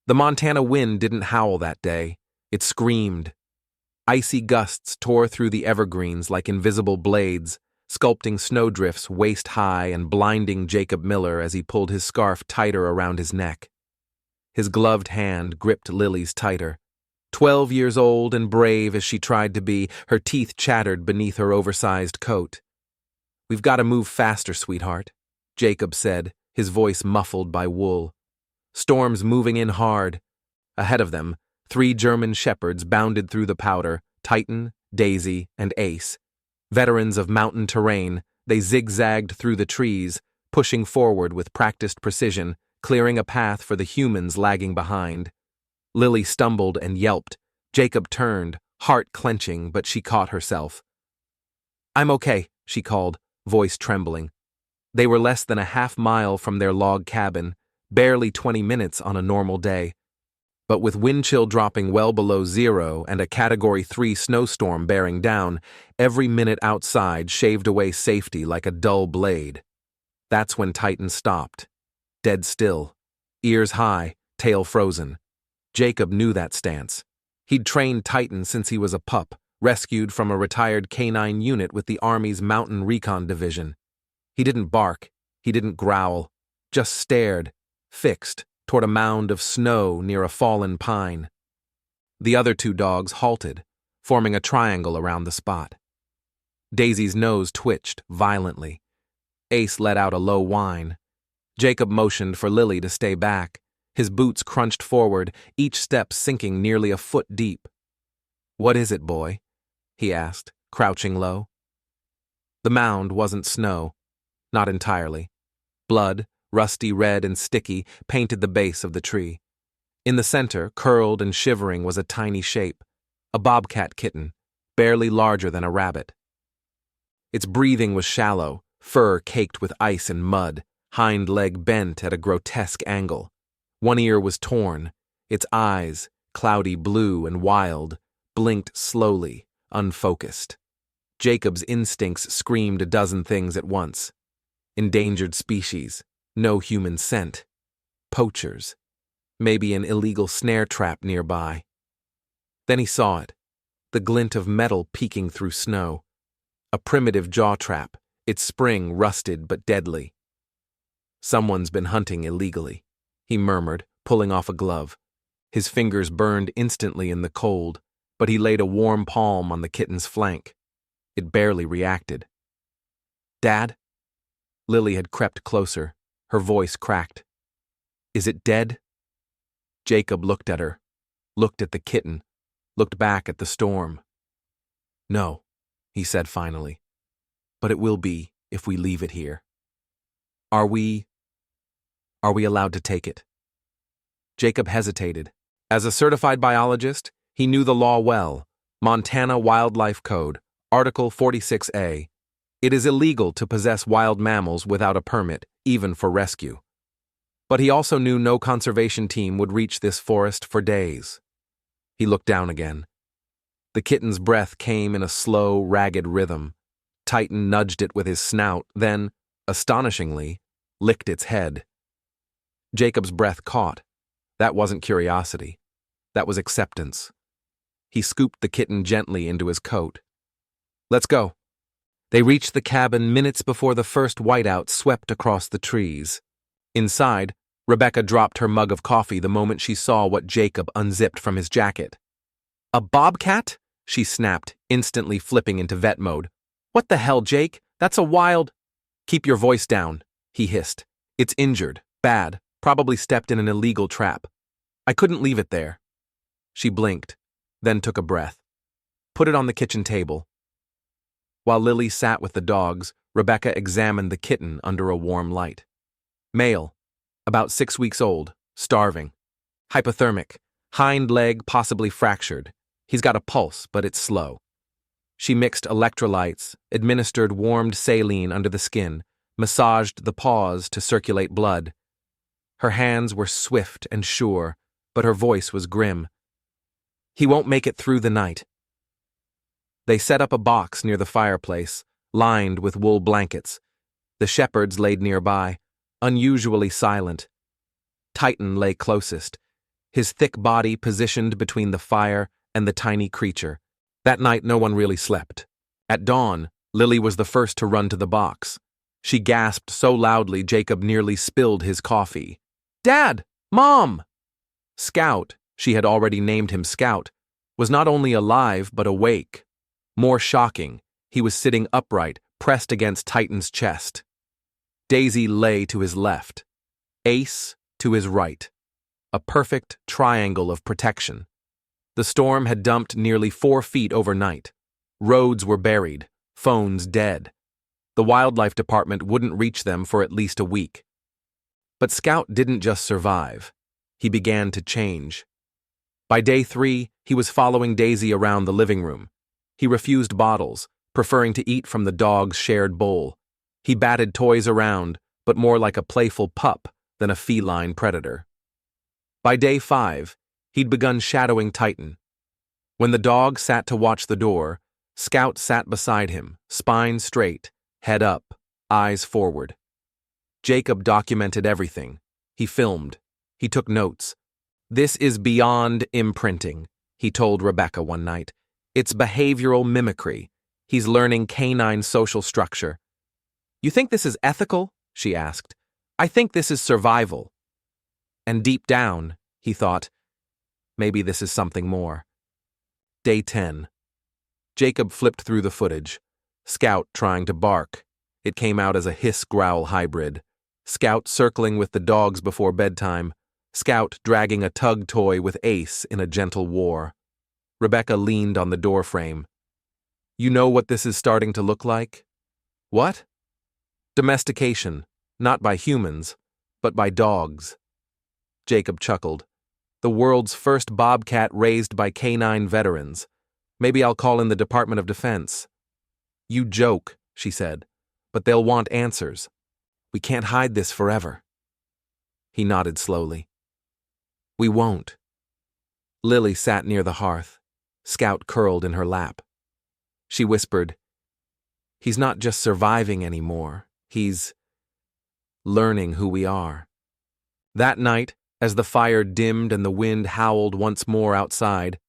The Montana wind didn't howl that day. It screamed. Icy gusts tore through the evergreens like invisible blades, sculpting snowdrifts waist-high and blinding Jacob Miller as he pulled his scarf tighter around his neck. His gloved hand gripped Lily's tighter. 12 years old and brave as she tried to be, her teeth chattered beneath her oversized coat. "We've got to move faster, sweetheart," Jacob said, his voice muffled by wool. Storm's moving in hard. Ahead of them, 3 German shepherds bounded through the powder, Titan, Daisy, and Ace. Veterans of mountain terrain, they zigzagged through the trees, pushing forward with practiced precision, clearing a path for the humans lagging behind. Lily stumbled and yelped. Jacob turned, heart clenching, but she caught herself. "I'm okay," she called, voice trembling. They were less than a half-mile from their log cabin, barely 20 minutes on a normal day. But with wind chill dropping well below 0 and a Category 3 snowstorm bearing down, every minute outside shaved away safety like a dull blade. That's when Titan stopped. Dead still. Ears high, tail frozen. Jacob knew that stance. He'd trained Titan since he was a pup, rescued from a retired canine unit with the Army's Mountain Recon Division. He didn't bark. He didn't growl. Just stared, fixed, toward a mound of snow near a fallen pine. The other 2 dogs halted, forming a triangle around the spot. Daisy's nose twitched violently. Ace let out a low whine. Jacob motioned for Lily to stay back. His boots crunched forward, each step sinking nearly a foot deep. "What is it, boy?" he asked, crouching low. The mound wasn't snow. Not entirely. Blood, rusty red and sticky, painted the base of the tree. In the center, curled and shivering, was a tiny shape, a bobcat kitten, barely larger than a rabbit. Its breathing was shallow, fur caked with ice and mud, hind leg bent at a grotesque angle. One ear was torn. Its eyes, cloudy blue and wild, blinked slowly, unfocused. Jacob's instincts screamed a dozen things at once. Endangered species, no human scent. Poachers. Maybe an illegal snare trap nearby. Then he saw it, the glint of metal peeking through snow. A primitive jaw trap, its spring rusted but deadly. "Someone's been hunting illegally," he murmured, pulling off a glove. His fingers burned instantly in the cold, but he laid a warm palm on the kitten's flank. It barely reacted. "Dad?" Lily had crept closer, her voice cracked. "Is it dead?" Jacob looked at her, looked at the kitten, looked back at the storm. "No," he said finally, "but it will be if we leave it here. Are we allowed to take it?" Jacob hesitated. As a certified biologist, he knew the law well. Montana Wildlife Code, Article 46A. It is illegal to possess wild mammals without a permit, even for rescue. But he also knew no conservation team would reach this forest for days. He looked down again. The kitten's breath came in a slow, ragged rhythm. Titan nudged it with his snout, then, astonishingly, licked its head. Jacob's breath caught. That wasn't curiosity. That was acceptance. He scooped the kitten gently into his coat. "Let's go." They reached the cabin minutes before the first whiteout swept across the trees. Inside, Rebecca dropped her mug of coffee the moment she saw what Jacob unzipped from his jacket. "A bobcat?" she snapped, instantly flipping into vet mode. "What the hell, Jake? That's a wild—" "Keep your voice down," he hissed. "It's injured, bad, probably stepped in an illegal trap. I couldn't leave it there." She blinked, then took a breath. "Put it on the kitchen table." While Lily sat with the dogs, Rebecca examined the kitten under a warm light. Male, about 6 weeks old, starving. Hypothermic, hind leg possibly fractured. He's got a pulse, but it's slow. She mixed electrolytes, administered warmed saline under the skin, massaged the paws to circulate blood. Her hands were swift and sure, but her voice was grim. "He won't make it through the night." They set up a box near the fireplace, lined with wool blankets. The shepherds laid nearby, unusually silent. Titan lay closest, his thick body positioned between the fire and the tiny creature. That night, no one really slept. At dawn, Lily was the first to run to the box. She gasped so loudly Jacob nearly spilled his coffee. "Dad! Mom!" Scout, she had already named him Scout, was not only alive but awake. More shocking, he was sitting upright, pressed against Titan's chest. Daisy lay to his left, Ace to his right. A perfect triangle of protection. The storm had dumped nearly 4 feet overnight. Roads were buried, phones dead. The wildlife department wouldn't reach them for at least a week. But Scout didn't just survive. He began to change. By day 3, he was following Daisy around the living room. He refused bottles, preferring to eat from the dog's shared bowl. He batted toys around, but more like a playful pup than a feline predator. By day 5, he'd begun shadowing Titan. When the dog sat to watch the door, Scout sat beside him, spine straight, head up, eyes forward. Jacob documented everything. He filmed. He took notes. "This is beyond imprinting," he told Rebecca one night. "It's behavioral mimicry. He's learning canine social structure." "You think this is ethical?" she asked. "I think this is survival." And deep down, he thought, maybe this is something more. Day 10. Jacob flipped through the footage. Scout trying to bark. It came out as a hiss-growl hybrid. Scout circling with the dogs before bedtime. Scout dragging a tug toy with Ace in a gentle war. Rebecca leaned on the doorframe. "You know what this is starting to look like?" "What?" "Domestication, not by humans, but by dogs." Jacob chuckled. "The world's first bobcat raised by canine veterans. Maybe I'll call in the Department of Defense." "You joke," she said, "but they'll want answers. We can't hide this forever." He nodded slowly. "We won't." Lily sat near the hearth, Scout curled in her lap. She whispered, "He's not just surviving anymore. He's learning who we are." That night, as the fire dimmed and the wind howled once more outside,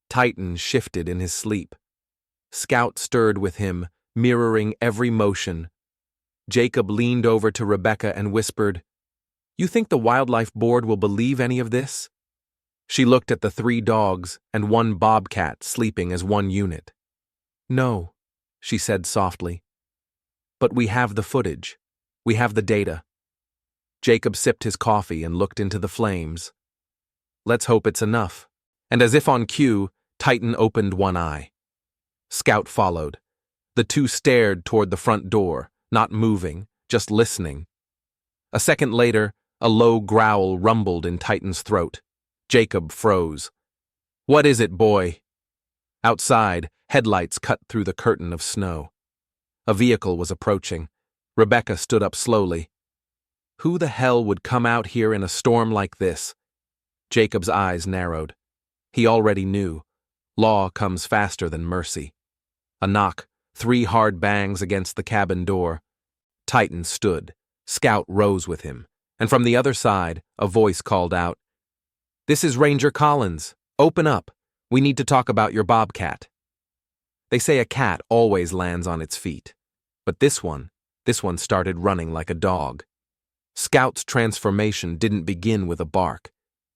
Titan shifted in his sleep. Scout stirred with him, mirroring every motion. Jacob leaned over to Rebecca and whispered, "You think the Wildlife Board will believe any of this?" She looked at the 3 dogs and 1 bobcat sleeping as one unit. "No," she said softly. "But we have the footage. We have the data." Jacob sipped his coffee and looked into the flames. "Let's hope it's enough." And as if on cue, Titan opened one eye. Scout followed. The 2 stared toward the front door, not moving, just listening. A second later, a low growl rumbled in Titan's throat. Jacob froze. "What is it, boy?" Outside, headlights cut through the curtain of snow. A vehicle was approaching. Rebecca stood up slowly. Who the hell would come out here in a storm like this? Jacob's eyes narrowed. He already knew. Law comes faster than mercy. A knock, 3 hard bangs against the cabin door. Titan stood. Scout rose with him. And from the other side, a voice called out, "This is Ranger Collins. Open up. We need to talk about your bobcat." They say a cat always lands on its feet. But this one started running like a dog. Scout's transformation didn't begin with a bark.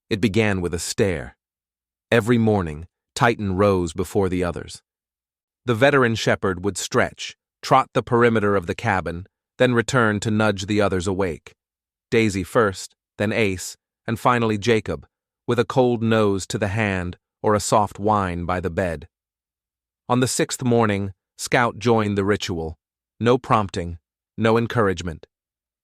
It began with a stare. Every morning, Titan rose before the others. The veteran shepherd would stretch, trot the perimeter of the cabin, then return to nudge the others awake. Daisy first, then Ace, and finally Jacob, with a cold nose to the hand or a soft whine by the bed. On the 6th morning, Scout joined the ritual. No prompting, no encouragement.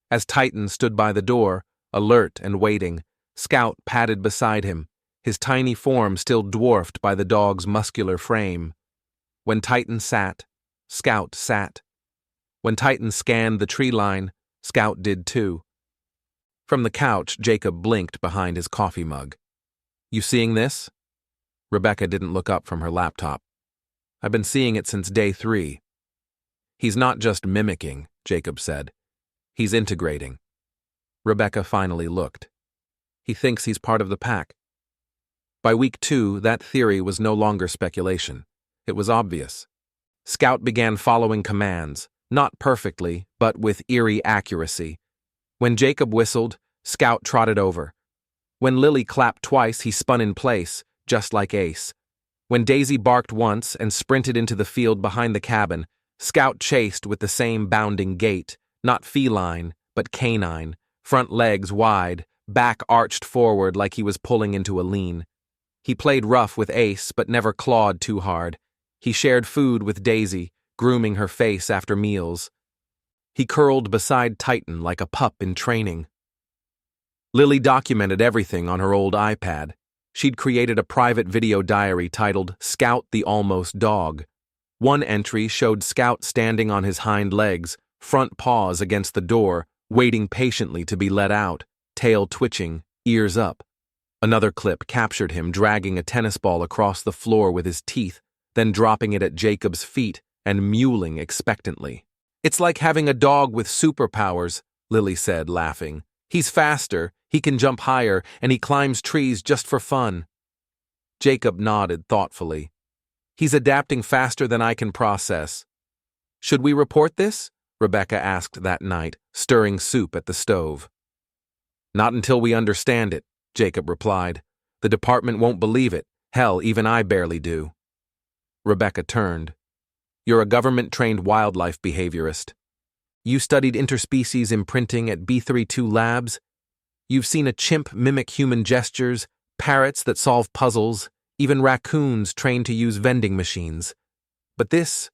As Titan stood by the door, alert and waiting, Scout padded beside him, his tiny form still dwarfed by the dog's muscular frame. When Titan sat, Scout sat. When Titan scanned the tree line, Scout did too. From the couch, Jacob blinked behind his coffee mug. "You seeing this?" Rebecca didn't look up from her laptop. "I've been seeing it since day 3. "He's not just mimicking," Jacob said. "He's integrating." Rebecca finally looked. "He thinks he's part of the pack." By week 2, that theory was no longer speculation. It was obvious. Scout began following commands, not perfectly, but with eerie accuracy. When Jacob whistled, Scout trotted over. When Lily clapped twice, he spun in place, just like Ace. When Daisy barked once and sprinted into the field behind the cabin, Scout chased with the same bounding gait, not feline, but canine, front legs wide, back arched forward like he was pulling into a lean. He played rough with Ace, but never clawed too hard. He shared food with Daisy, grooming her face after meals. He curled beside Titan like a pup in training. Lily documented everything on her old iPad. She'd created a private video diary titled Scout the Almost Dog. One entry showed Scout standing on his hind legs, front paws against the door, waiting patiently to be let out, tail twitching, ears up. Another clip captured him dragging a tennis ball across the floor with his teeth, then dropping it at Jacob's feet and mewling expectantly. "It's like having a dog with superpowers," Lily said, laughing. "He's faster, he can jump higher, and he climbs trees just for fun." Jacob nodded thoughtfully. "He's adapting faster than I can process." "Should we report this?" Rebecca asked that night, stirring soup at the stove. "Not until we understand it," Jacob replied. "The department won't believe it. Hell, even I barely do." Rebecca turned. "You're a government-trained wildlife behaviorist. You studied interspecies imprinting at B32 Labs. You've seen a chimp mimic human gestures, parrots that solve puzzles, even raccoons trained to use vending machines. But this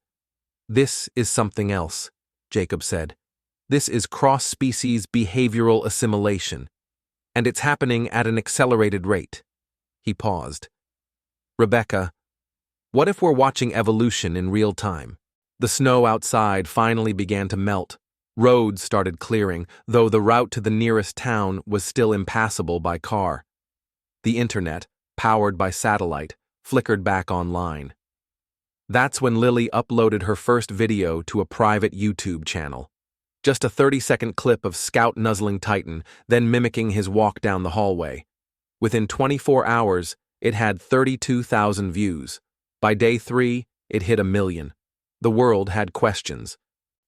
is something else," Jacob said. "This is cross-species behavioral assimilation, and it's happening at an accelerated rate." He paused. "Rebecca, what if we're watching evolution in real time?" The snow outside finally began to melt. Roads started clearing, though the route to the nearest town was still impassable by car. The internet, powered by satellite, flickered back online. That's when Lily uploaded her first video to a private YouTube channel. Just a 30-second clip of Scout nuzzling Titan, then mimicking his walk down the hallway. Within 24 hours, it had 32,000 views. By day 3, it hit 1 million. The world had questions.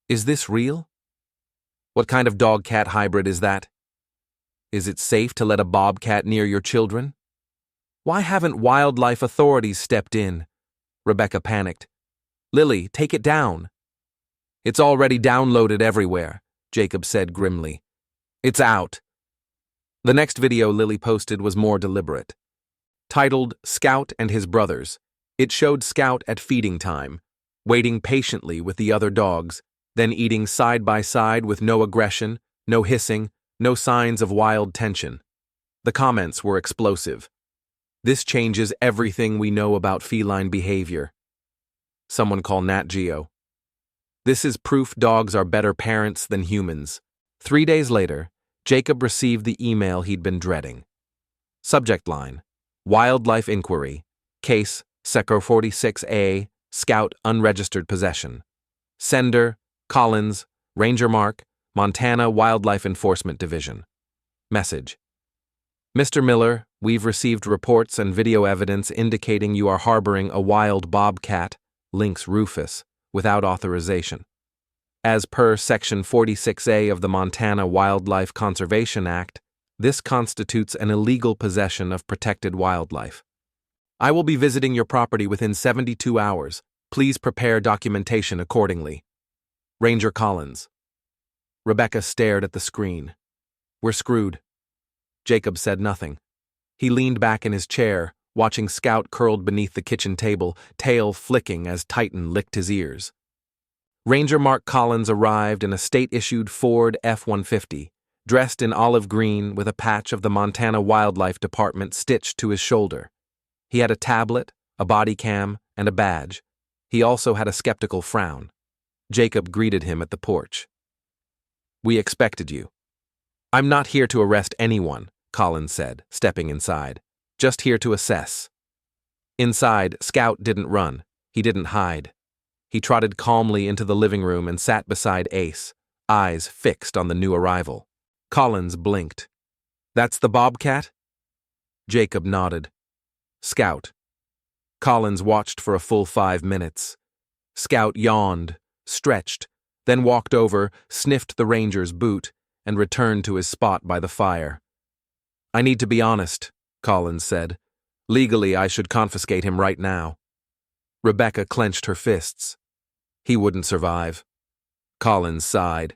Is this real? What kind of dog-cat hybrid is that? Is it safe to let a bobcat near your children? Why haven't wildlife authorities stepped in? Rebecca panicked. "Lily, take it down." "It's already downloaded everywhere," Jacob said grimly. "It's out." The next video Lily posted was more deliberate. Titled Scout and His Brothers, it showed Scout at feeding time, waiting patiently with the other dogs, then eating side by side with no aggression, no hissing, no signs of wild tension. The comments were explosive. "This changes everything we know about feline behavior." Someone call Nat Geo. "This is proof dogs are better parents than humans." 3 days later, Jacob received the email he'd been dreading. Subject line: Wildlife Inquiry, Case Secor 46A, Scout Unregistered Possession. Sender: Collins, Ranger Mark, Montana Wildlife Enforcement Division. Message: Mr. Miller, we've received reports and video evidence indicating you are harboring a wild bobcat, Lynx rufus, without authorization. As per Section 46A of the Montana Wildlife Conservation Act, this constitutes an illegal possession of protected wildlife. I will be visiting your property within 72 hours. Please prepare documentation accordingly. Ranger Collins. Rebecca stared at the screen. "We're screwed." Jacob said nothing. He leaned back in his chair, watching Scout curled beneath the kitchen table, tail flicking as Titan licked his ears. Ranger Mark Collins arrived in a state-issued Ford F-150, dressed in olive green with a patch of the Montana Wildlife Department stitched to his shoulder. He had a tablet, a body cam, and a badge. He also had a skeptical frown. Jacob greeted him at the porch. "We expected you." "I'm not here to arrest anyone," Collins said, stepping inside. "Just here to assess." Inside, Scout didn't run. He didn't hide. He trotted calmly into the living room and sat beside Ace, eyes fixed on the new arrival. Collins blinked. "That's the bobcat?" Jacob nodded. Scout. Collins watched for a full 5 minutes. Scout yawned, stretched, then walked over, sniffed the ranger's boot, and returned to his spot by the fire. "I need to be honest," Collins said. "Legally, I should confiscate him right now." Rebecca clenched her fists. "He wouldn't survive." Collins sighed.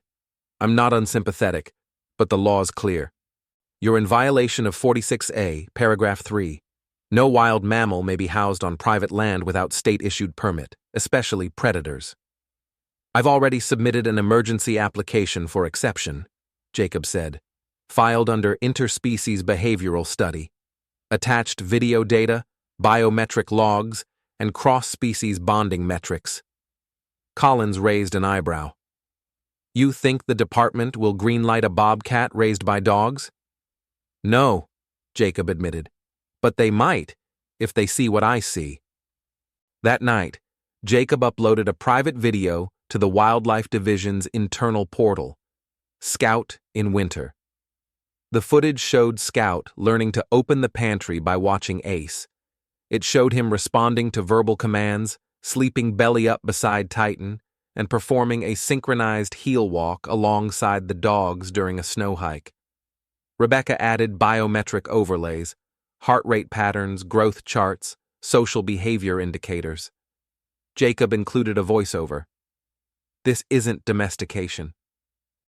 "I'm not unsympathetic, but the law's clear. You're in violation of 46A, paragraph 3. No wild mammal may be housed on private land without state-issued permit, especially predators." "I've already submitted an emergency application for exception," Jacob said, "filed under interspecies behavioral study. Attached video data, biometric logs, and cross-species bonding metrics." Collins raised an eyebrow. "You think the department will greenlight a bobcat raised by dogs?" "No," Jacob admitted, "but they might, if they see what I see." That night, Jacob uploaded a private video to the Wildlife Division's internal portal, Scout in Winter. The footage showed Scout learning to open the pantry by watching Ace. It showed him responding to verbal commands, sleeping belly up beside Titan, and performing a synchronized heel walk alongside the dogs during a snow hike. Rebecca added biometric overlays, heart rate patterns, growth charts, social behavior indicators. Jacob included a voiceover. "This isn't domestication.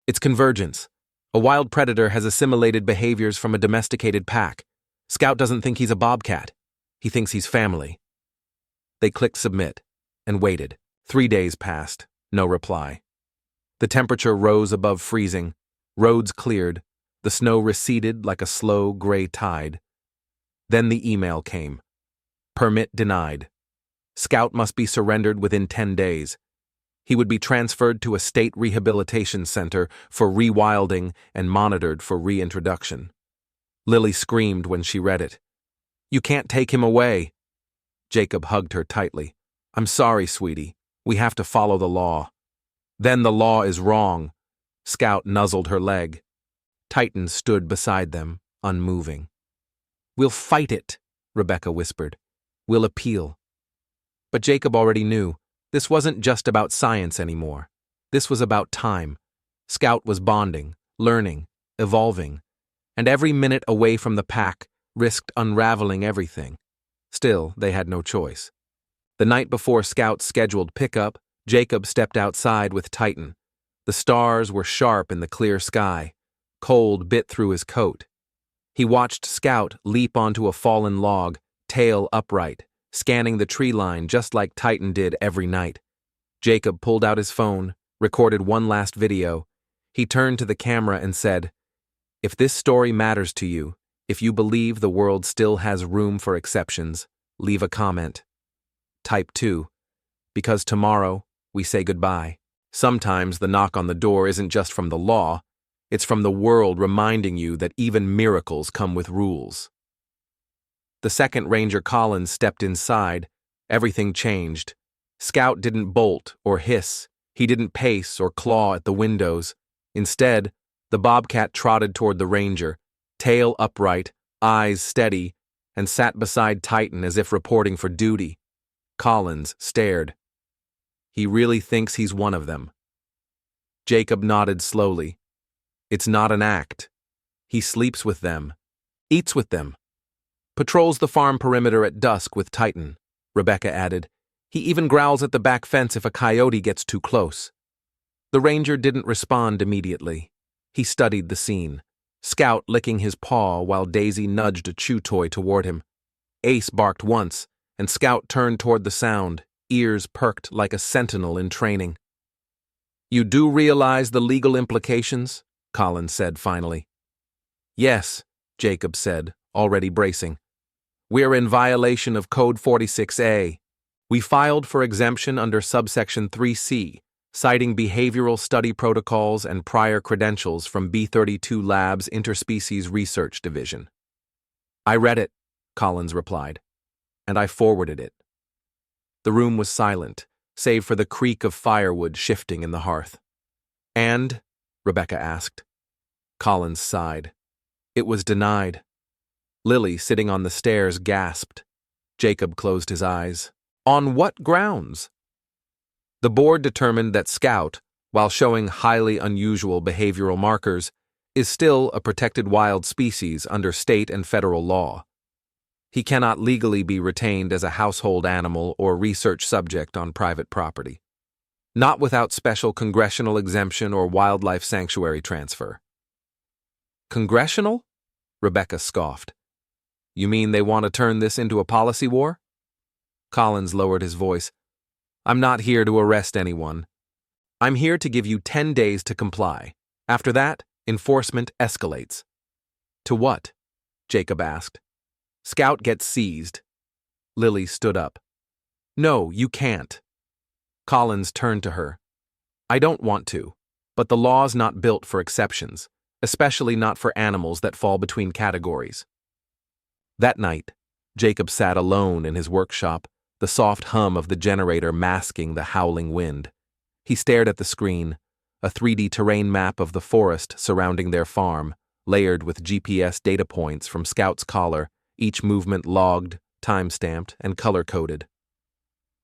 It's convergence. A wild predator has assimilated behaviors from a domesticated pack. Scout doesn't think he's a bobcat. He thinks he's family." They clicked submit and waited. 3 days passed, no reply. The temperature rose above freezing, roads cleared, the snow receded like a slow gray tide. Then the email came. Permit denied. Scout must be surrendered within 10 days. He would be transferred to a state rehabilitation center for rewilding and monitored for reintroduction. Lily screamed when she read it. "You can't take him away." Jacob hugged her tightly. "I'm sorry, sweetie. We have to follow the law." "Then the law is wrong." Scout nuzzled her leg. Titan stood beside them, unmoving. "We'll fight it," Rebecca whispered. "We'll appeal." But Jacob already knew. This wasn't just about science anymore. This was about time. Scout was bonding, learning, evolving, and every minute away from the pack risked unraveling everything. Still, they had no choice. The night before Scout's scheduled pickup, Jacob stepped outside with Titan. The stars were sharp in the clear sky. Cold bit through his coat. He watched Scout leap onto a fallen log, tail upright, scanning the tree line just like Titan did every night. Jacob pulled out his phone, recorded one last video. He turned to the camera and said, "If this story matters to you, if you believe the world still has room for exceptions, leave a comment. Type 2. Because tomorrow, we say goodbye." Sometimes the knock on the door isn't just from the law, it's from the world reminding you that even miracles come with rules. The second Ranger Collins stepped inside. Everything changed. Scout didn't bolt or hiss. He didn't pace or claw at the windows. Instead, the bobcat trotted toward the Ranger, tail upright, eyes steady, and sat beside Titan as if reporting for duty. Collins stared. "He really thinks he's one of them." Jacob nodded slowly. "It's not an act. He sleeps with them, eats with them. Patrols the farm perimeter at dusk with Titan," Rebecca added. "He even growls at the back fence if a coyote gets too close." The ranger didn't respond immediately. He studied the scene, Scout licking his paw while Daisy nudged a chew toy toward him. Ace barked once, and Scout turned toward the sound, ears perked like a sentinel in training. "You do realize the legal implications?" Collins said finally. "Yes," Jacob said, already bracing. "We're in violation of Code 46A. We filed for exemption under subsection 3C, citing behavioral study protocols and prior credentials from B32 Lab's Interspecies Research Division." "I read it," Collins replied, "and I forwarded it." The room was silent, save for the creak of firewood shifting in the hearth. "And?" Rebecca asked. Collins sighed. "It was denied." Lily, sitting on the stairs, gasped. Jacob closed his eyes. On what grounds? The board determined that Scout, while showing highly unusual behavioral markers, is still a protected wild species under state and federal law. He cannot legally be retained as a household animal or research subject on private property. Not without special congressional exemption or wildlife sanctuary transfer. Congressional? Rebecca scoffed. You mean they want to turn this into a policy war? Collins lowered his voice. I'm not here to arrest anyone. I'm here to give you 10 days to comply. After that, enforcement escalates. To what? Jacob asked. Scout gets seized. Lily stood up. No, you can't. Collins turned to her. I don't want to, but the law's not built for exceptions, especially not for animals that fall between categories. That night, Jacob sat alone in his workshop, the soft hum of the generator masking the howling wind. He stared at the screen, a 3D terrain map of the forest surrounding their farm, layered with GPS data points from Scout's collar, each movement logged, time-stamped, and color-coded.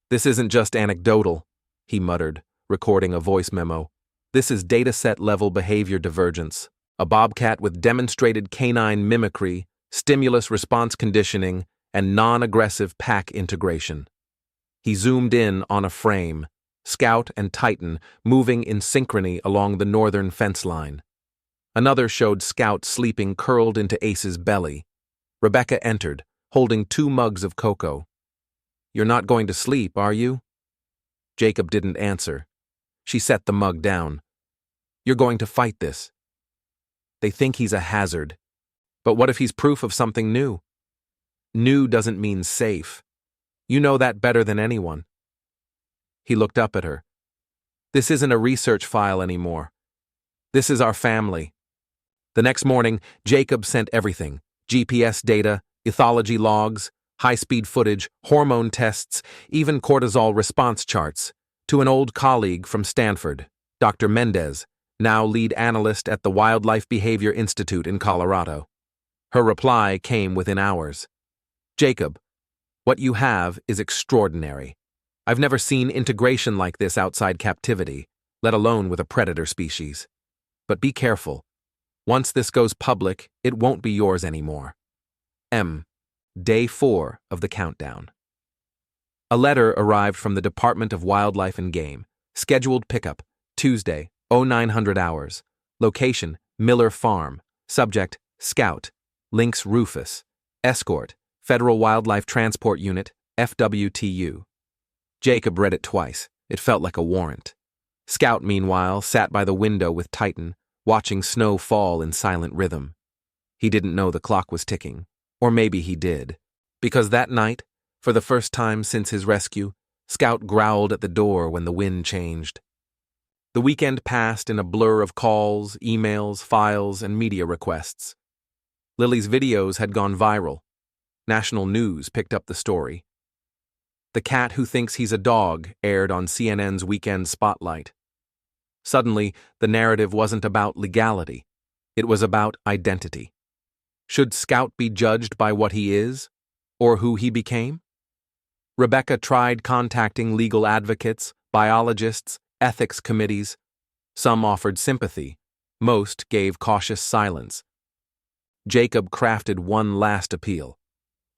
This isn't just anecdotal, he muttered, recording a voice memo. This is dataset-level behavior divergence, a bobcat with demonstrated canine mimicry, stimulus response conditioning, and non-aggressive pack integration. He zoomed in on a frame, Scout and Titan moving in synchrony along the northern fence line. Another showed Scout sleeping curled into Ace's belly. Rebecca entered, holding 2 mugs of cocoa. You're not going to sleep, are you? Jacob didn't answer. She set the mug down. You're going to fight this. They think he's a hazard. But what if he's proof of something new? New doesn't mean safe. You know that better than anyone. He looked up at her. This isn't a research file anymore. This is our family. The next morning, Jacob sent everything. GPS data, ethology logs, high-speed footage, hormone tests, even cortisol response charts, to an old colleague from Stanford, Dr. Mendez, now lead analyst at the Wildlife Behavior Institute in Colorado. Her reply came within hours. Jacob, what you have is extraordinary. I've never seen integration like this outside captivity, let alone with a predator species. But be careful. Once this goes public, it won't be yours anymore. Day 4 of the countdown. A letter arrived from the Department of Wildlife and Game. Scheduled pickup, Tuesday, 0900 hours. Location, Miller Farm. Subject, Scout. Lynx rufus. Escort, Federal Wildlife Transport Unit, FWTU. Jacob read it twice. It felt like a warrant. Scout, meanwhile, sat by the window with Titan, watching snow fall in silent rhythm. He didn't know the clock was ticking. Or maybe he did. Because that night, for the first time since his rescue, Scout growled at the door when the wind changed. The weekend passed in a blur of calls, emails, files, and media requests. Lily's videos had gone viral. National news picked up the story. The Cat Who Thinks He's a Dog aired on CNN's Weekend Spotlight. Suddenly, the narrative wasn't about legality. It was about identity. Should Scout be judged by what he is, or who he became? Rebecca tried contacting legal advocates, biologists, ethics committees. Some offered sympathy. Most gave cautious silence. Jacob crafted one last appeal.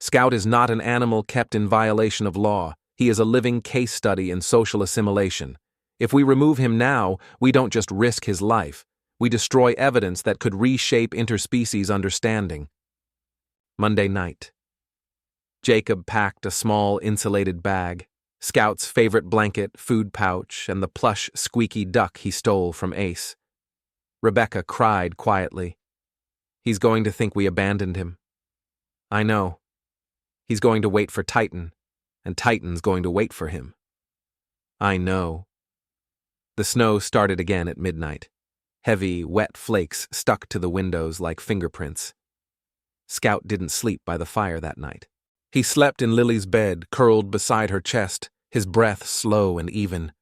Scout is not an animal kept in violation of law. He is a living case study in social assimilation. If we remove him now, we don't just risk his life. We destroy evidence that could reshape interspecies understanding. Monday night. Jacob packed a small insulated bag, Scout's favorite blanket, food pouch, and the plush, squeaky duck he stole from Ace. Rebecca cried quietly. He's going to think we abandoned him. I know. He's going to wait for Titan, and Titan's going to wait for him. I know. The snow started again at midnight. Heavy, wet flakes stuck to the windows like fingerprints. Scout didn't sleep by the fire that night. He slept in Lily's bed, curled beside her chest, his breath slow and even.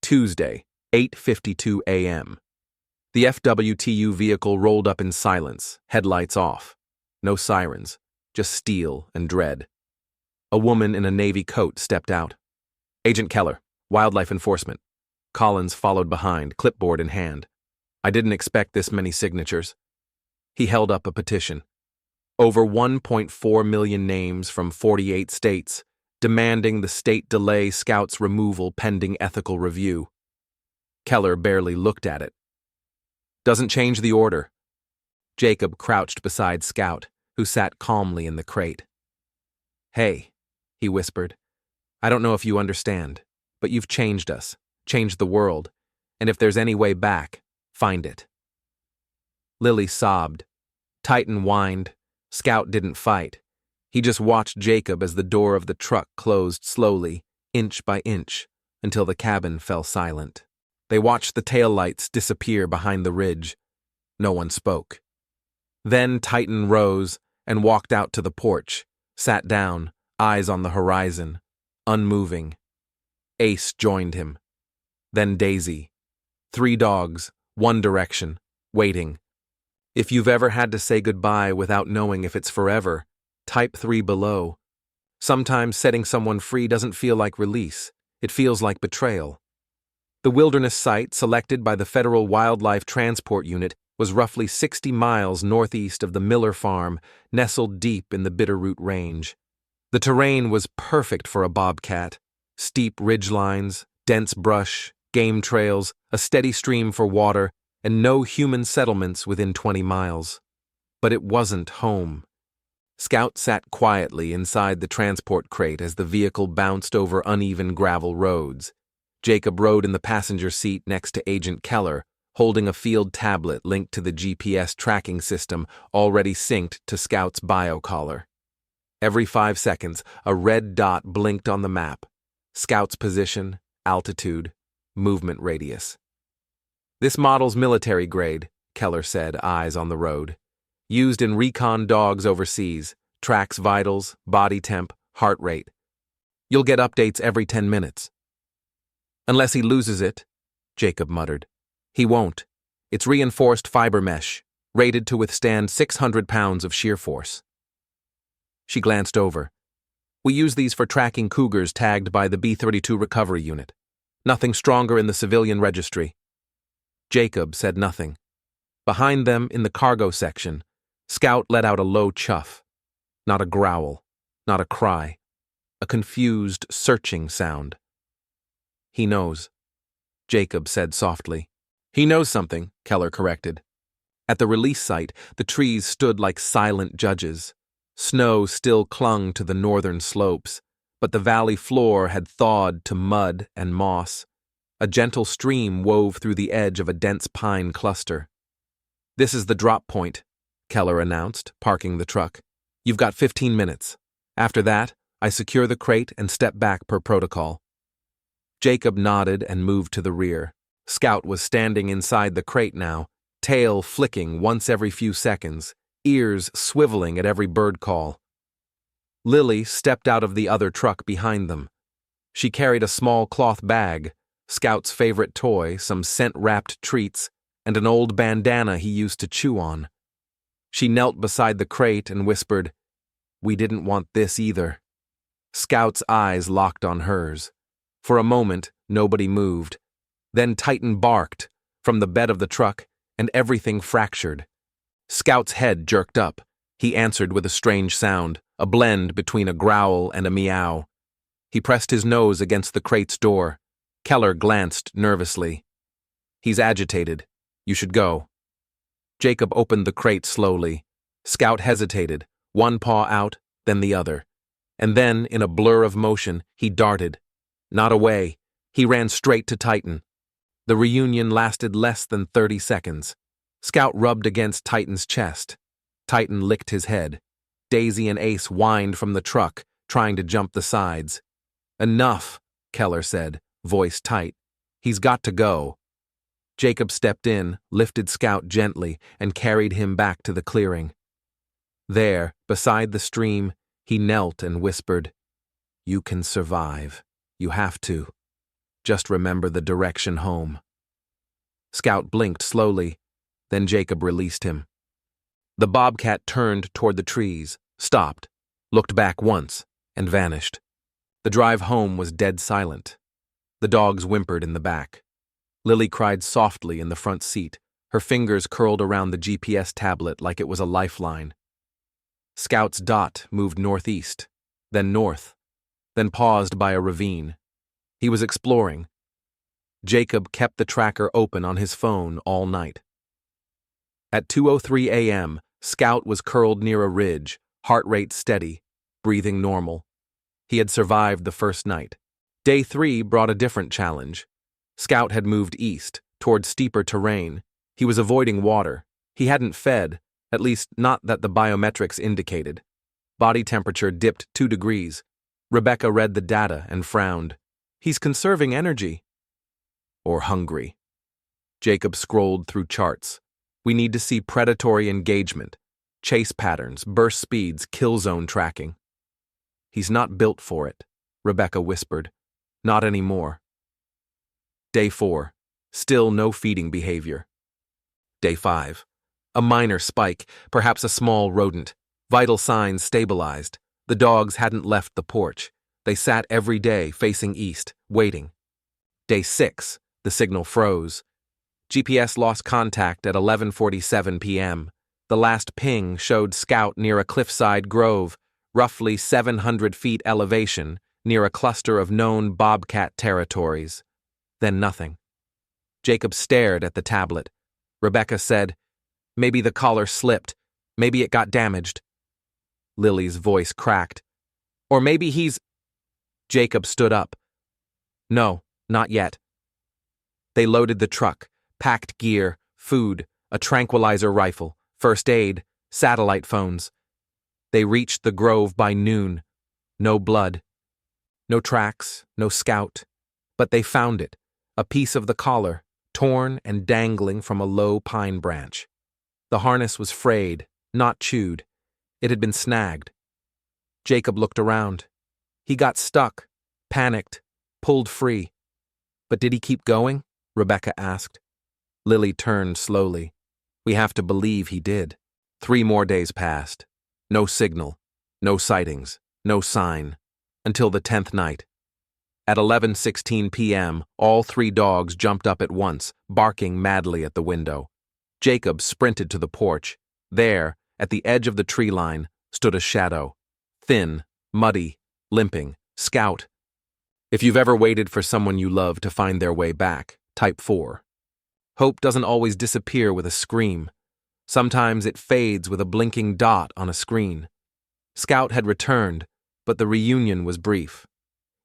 Tuesday, 8:52 a.m. The FWTU vehicle rolled up in silence, headlights off. No sirens, just steel and dread. A woman in a navy coat stepped out. "Agent Keller, Wildlife Enforcement." Collins followed behind, clipboard in hand. "I didn't expect this many signatures." He held up a petition. Over 1.4 million names from 48 states, demanding the state delay Scout's removal pending ethical review. Keller barely looked at it. "Doesn't change the order." Jacob crouched beside Scout, who sat calmly in the crate. "Hey," he whispered, "I don't know if you understand, but you've changed us, changed the world, and if there's any way back, find it." Lily sobbed. Titan whined. Scout didn't fight. He just watched Jacob as the door of the truck closed slowly, inch by inch, until the cabin fell silent. They watched the taillights disappear behind the ridge. No one spoke. Then Titan rose and walked out to the porch, sat down, eyes on the horizon, unmoving. Ace joined him. Then Daisy. 3 dogs, one direction, waiting. If you've ever had to say goodbye without knowing if it's forever, type 3 below. Sometimes setting someone free doesn't feel like release. It feels like betrayal. The wilderness site selected by the Federal Wildlife Transport Unit was roughly 60 miles northeast of the Miller Farm, nestled deep in the Bitterroot Range. The terrain was perfect for a bobcat. Steep ridgelines, dense brush, game trails, a steady stream for water, and no human settlements within 20 miles. But it wasn't home. Scout sat quietly inside the transport crate as the vehicle bounced over uneven gravel roads. Jacob rode in the passenger seat next to Agent Keller, holding a field tablet linked to the GPS tracking system already synced to Scout's biocollar. Every 5 seconds, a red dot blinked on the map. Scout's position, altitude, movement radius. "This model's military grade," Keller said, eyes on the road. "Used in recon dogs overseas, tracks vitals, body temp, heart rate. You'll get updates every 10 minutes. "Unless he loses it," Jacob muttered. "He won't. It's reinforced fiber mesh, rated to withstand 600 pounds of shear force." She glanced over. "We use these for tracking cougars tagged by the B-32 recovery unit. Nothing stronger in the civilian registry." Jacob said nothing. Behind them, in the cargo section, Scout let out a low chuff. Not a growl, not a cry. A confused, searching sound. "He knows," Jacob said softly. "He knows something," Keller corrected. At the release site, the trees stood like silent judges. Snow still clung to the northern slopes, but the valley floor had thawed to mud and moss. A gentle stream wove through the edge of a dense pine cluster. "This is the drop point," Keller announced, parking the truck. "You've got 15 minutes. After that, I secure the crate and step back per protocol." Jacob nodded and moved to the rear. Scout was standing inside the crate now, tail flicking once every few seconds, ears swiveling at every bird call. Lily stepped out of the other truck behind them. She carried a small cloth bag, Scout's favorite toy, some scent-wrapped treats, and an old bandana he used to chew on. She knelt beside the crate and whispered, "We didn't want this either." Scout's eyes locked on hers. For a moment, nobody moved. Then Titan barked from the bed of the truck, and everything fractured. Scout's head jerked up. He answered with a strange sound, a blend between a growl and a meow. He pressed his nose against the crate's door. Keller glanced nervously. "He's agitated. You should go." Jacob opened the crate slowly. Scout hesitated, one paw out, then the other. And then, in a blur of motion, he darted. Not away. He ran straight to Titan. The reunion lasted less than 30 seconds. Scout rubbed against Titan's chest. Titan licked his head. Daisy and Ace whined from the truck, trying to jump the sides. "Enough," Keller said, voice tight. "He's got to go." Jacob stepped in, lifted Scout gently, and carried him back to the clearing. There, beside the stream, he knelt and whispered, "You can survive. You have to. Just remember the direction home." Scout blinked slowly, then Jacob released him. The bobcat turned toward the trees, stopped, looked back once, and vanished. The drive home was dead silent. The dogs whimpered in the back. Lily cried softly in the front seat, her fingers curled around the GPS tablet like it was a lifeline. Scout's dot moved northeast, then north, then paused by a ravine. He was exploring. Jacob kept the tracker open on his phone all night. At 2:03 a.m., Scout was curled near a ridge, heart rate steady, breathing normal. He had survived the first night. Day 3 brought a different challenge. Scout had moved east, toward steeper terrain. He was avoiding water. He hadn't fed, at least not that the biometrics indicated. Body temperature dipped 2 degrees. Rebecca read the data and frowned. He's conserving energy. Or hungry. Jacob scrolled through charts. We need to see predatory engagement, chase patterns, burst speeds, kill zone tracking. He's not built for it, Rebecca whispered. Not anymore. Day 4. Still no feeding behavior. Day 5. A minor spike, perhaps a small rodent. Vital signs stabilized. The dogs hadn't left the porch. They sat every day facing east, waiting. Day 6. The signal froze. GPS lost contact at 11:47 p.m. The last ping showed Scout near a cliffside grove, roughly 700 feet elevation, near a cluster of known bobcat territories. Then nothing. Jacob stared at the tablet. Rebecca said, "Maybe the collar slipped. Maybe it got damaged." Lily's voice cracked. "Or maybe he's—" Jacob stood up. "No, not yet." They loaded the truck, packed gear, food, a tranquilizer rifle, first aid, satellite phones. They reached the grove by noon. No blood. No tracks, no Scout. But they found it, a piece of the collar, torn and dangling from a low pine branch. The harness was frayed, not chewed. It had been snagged. Jacob looked around. He got stuck, panicked, pulled free. But did he keep going? Rebecca asked. Lily turned slowly. We have to believe he did. 3 more days passed. No signal, no sightings, no sign, until the 10th night. At 11:16 p.m., all 3 dogs jumped up at once, barking madly at the window. Jacob sprinted to the porch. There, at the edge of the tree line, stood a shadow. Thin, muddy, limping, Scout. If you've ever waited for someone you love to find their way back, type 4. Hope doesn't always disappear with a scream. Sometimes it fades with a blinking dot on a screen. Scout had returned, but the reunion was brief.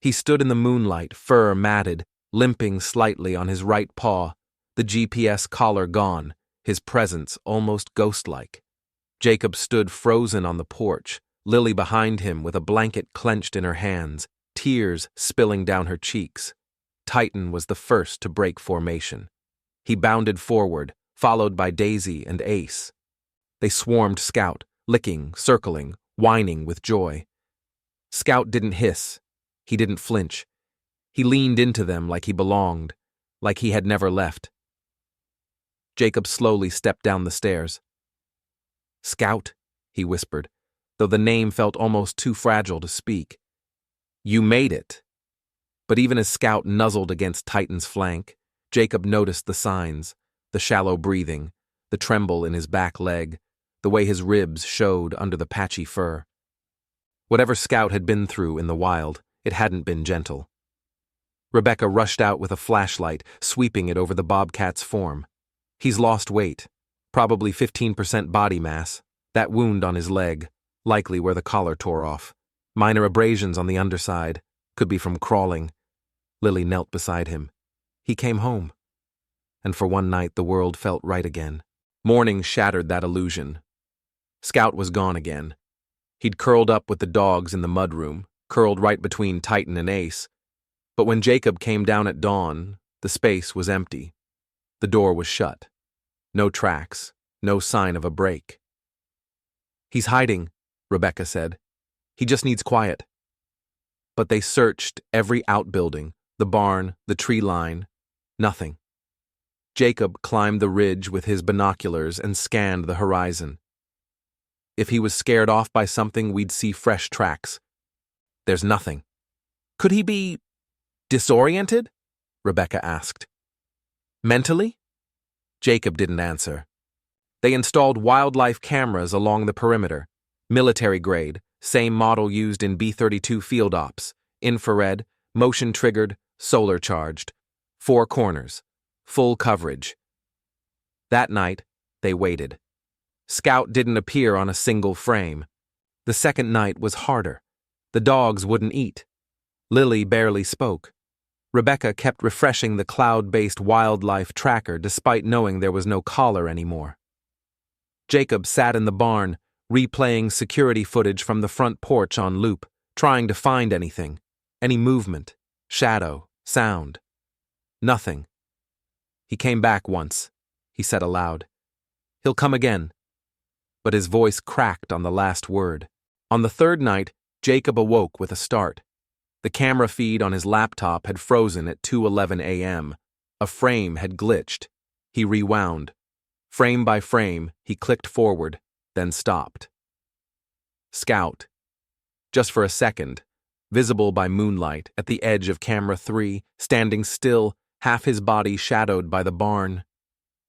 He stood in the moonlight, fur matted, limping slightly on his right paw, the GPS collar gone, his presence almost ghost-like. Jacob stood frozen on the porch, Lily behind him with a blanket clenched in her hands, tears spilling down her cheeks. Titan was the first to break formation. He bounded forward, followed by Daisy and Ace. They swarmed Scout, licking, circling, whining with joy. Scout didn't hiss. He didn't flinch. He leaned into them like he belonged, like he had never left. Jacob slowly stepped down the stairs. "Scout," he whispered, though the name felt almost too fragile to speak. "You made it." But even as Scout nuzzled against Titan's flank, Jacob noticed the signs, the shallow breathing, the tremble in his back leg, the way his ribs showed under the patchy fur. Whatever Scout had been through in the wild, it hadn't been gentle. Rebecca rushed out with a flashlight, sweeping it over the bobcat's form. He's lost weight, probably 15% body mass, that wound on his leg, likely where the collar tore off. Minor abrasions on the underside, could be from crawling. Lily knelt beside him. He came home. And for one night the world felt right again. Morning shattered that illusion. Scout was gone again. He'd curled up with the dogs in the mudroom, curled right between Titan and Ace. But when Jacob came down at dawn, the space was empty. The door was shut. No tracks, no sign of a break. "He's hiding," Rebecca said. "He just needs quiet." But they searched every outbuilding, the barn, the tree line. Nothing. Jacob climbed the ridge with his binoculars and scanned the horizon. If he was scared off by something, we'd see fresh tracks. There's nothing. Could he be disoriented? Rebecca asked. Mentally? Jacob didn't answer. They installed wildlife cameras along the perimeter, military grade, same model used in B-32 field ops, infrared, motion-triggered, solar-charged, 4 corners, full coverage. That night, they waited. Scout didn't appear on a single frame. The second night was harder. The dogs wouldn't eat. Lily barely spoke. Rebecca kept refreshing the cloud-based wildlife tracker despite knowing there was no collar anymore. Jacob sat in the barn, replaying security footage from the front porch on loop, trying to find anything, any movement, shadow, sound. Nothing. He came back once, he said aloud. He'll come again. But his voice cracked on the last word. On the third night, Jacob awoke with a start. The camera feed on his laptop had frozen at 2:11 a.m. A frame had glitched. He rewound. Frame by frame, he clicked forward, then stopped. Scout. Just for a second, visible by moonlight at the edge of camera 3, standing still, half his body shadowed by the barn.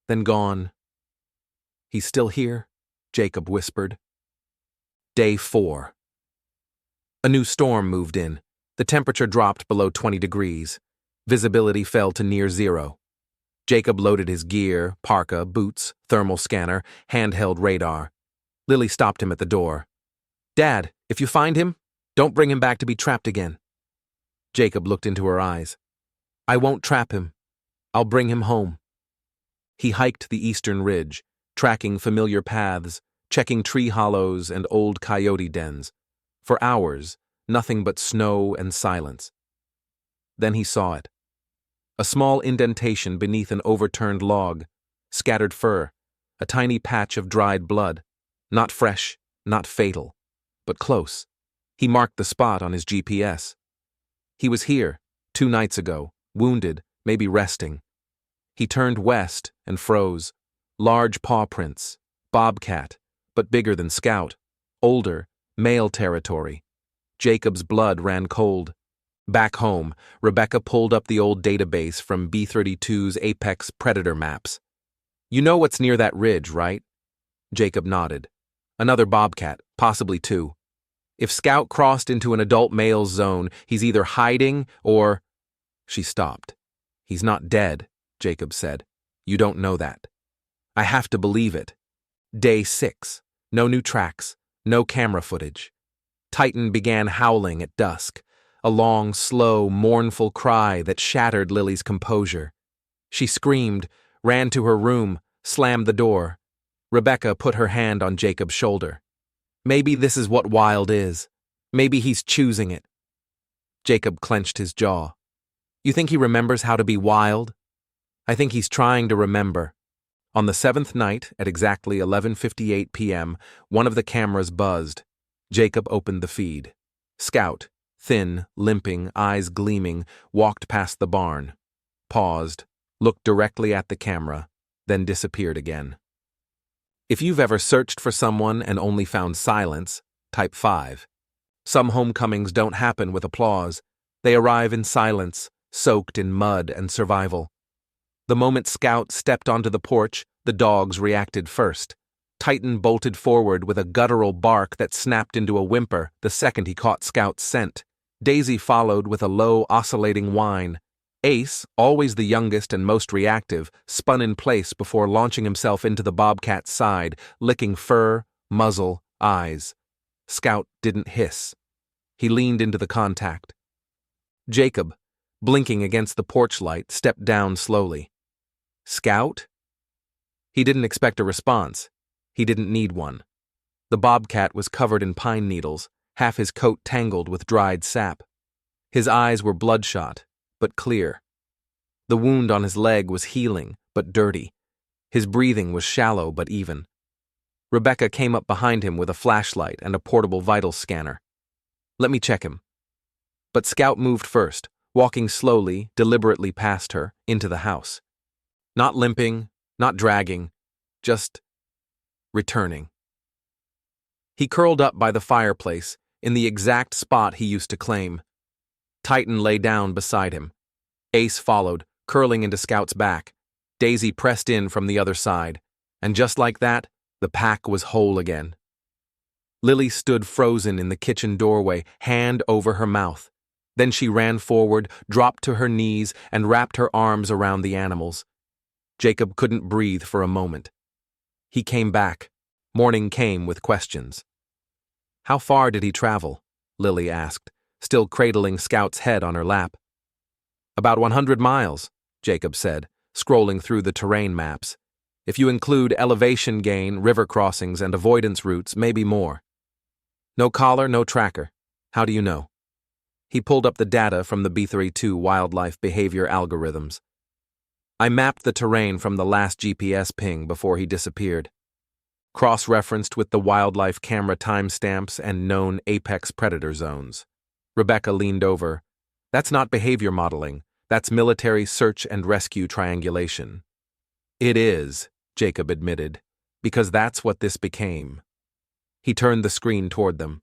Then gone. He's still here, Jacob whispered. Day 4. A new storm moved in. The temperature dropped below 20 degrees. Visibility fell to near zero. Jacob loaded his gear, parka, boots, thermal scanner, handheld radar. Lily stopped him at the door. Dad, if you find him, don't bring him back to be trapped again. Jacob looked into her eyes. I won't trap him. I'll bring him home. He hiked the eastern ridge, tracking familiar paths, checking tree hollows and old coyote dens. For hours, nothing but snow and silence. Then he saw it. A small indentation beneath an overturned log, scattered fur, a tiny patch of dried blood. Not fresh, not fatal, but close. He marked the spot on his GPS. He was here, 2 nights ago, wounded, maybe resting. He turned west and froze. Large paw prints, bobcat, but bigger than Scout. Older, male territory. Jacob's blood ran cold. Back home, Rebecca pulled up the old database from B-32's Apex Predator maps. You know what's near that ridge, right? Jacob nodded. Another bobcat, possibly 2. If Scout crossed into an adult male's zone, he's either hiding or... She stopped. He's not dead, Jacob said. You don't know that. I have to believe it. Day 6. No new tracks, no camera footage. Titan began howling at dusk, a long, slow, mournful cry that shattered Lily's composure. She screamed, ran to her room, slammed the door. Rebecca put her hand on Jacob's shoulder. Maybe this is what wild is. Maybe he's choosing it. Jacob clenched his jaw. You think he remembers how to be wild? I think he's trying to remember. On the 7th night, at exactly 11:58 p.m., one of the cameras buzzed. Jacob opened the feed. Scout, thin, limping, eyes gleaming, walked past the barn, paused, looked directly at the camera, then disappeared again. If you've ever searched for someone and only found silence, type 5. Some homecomings don't happen with applause. They arrive in silence, soaked in mud and survival. The moment Scout stepped onto the porch, the dogs reacted first. Titan bolted forward with a guttural bark that snapped into a whimper the second he caught Scout's scent. Daisy followed with a low, oscillating whine. Ace, always the youngest and most reactive, spun in place before launching himself into the bobcat's side, licking fur, muzzle, eyes. Scout didn't hiss. He leaned into the contact. Jacob, blinking against the porch light, stepped down slowly. Scout? He didn't expect a response. He didn't need one. The bobcat was covered in pine needles, half his coat tangled with dried sap. His eyes were bloodshot, but clear. The wound on his leg was healing, but dirty. His breathing was shallow but even. Rebecca came up behind him with a flashlight and a portable vital scanner. Let me check him. But Scout moved first, walking slowly, deliberately past her, into the house. Not limping, not dragging, just returning. He curled up by the fireplace, in the exact spot he used to claim. Titan lay down beside him. Ace followed, curling into Scout's back. Daisy pressed in from the other side, and just like that, the pack was whole again. Lily stood frozen in the kitchen doorway, hand over her mouth. Then she ran forward, dropped to her knees, and wrapped her arms around the animals. Jacob couldn't breathe for a moment. He came back. Morning came with questions. "How far did he travel?" Lily asked, still cradling Scout's head on her lap. "About 100 miles, Jacob said, scrolling through the terrain maps. "If you include elevation gain, river crossings, and avoidance routes, maybe more." "No collar, no tracker. How do you know?" He pulled up the data from the B32 wildlife behavior algorithms. "I mapped the terrain from the last GPS ping before he disappeared. Cross-referenced with the wildlife camera timestamps and known apex predator zones." Rebecca leaned over. "That's not behavior modeling. That's military search and rescue triangulation." "It is," Jacob admitted, "because that's what this became." He turned the screen toward them.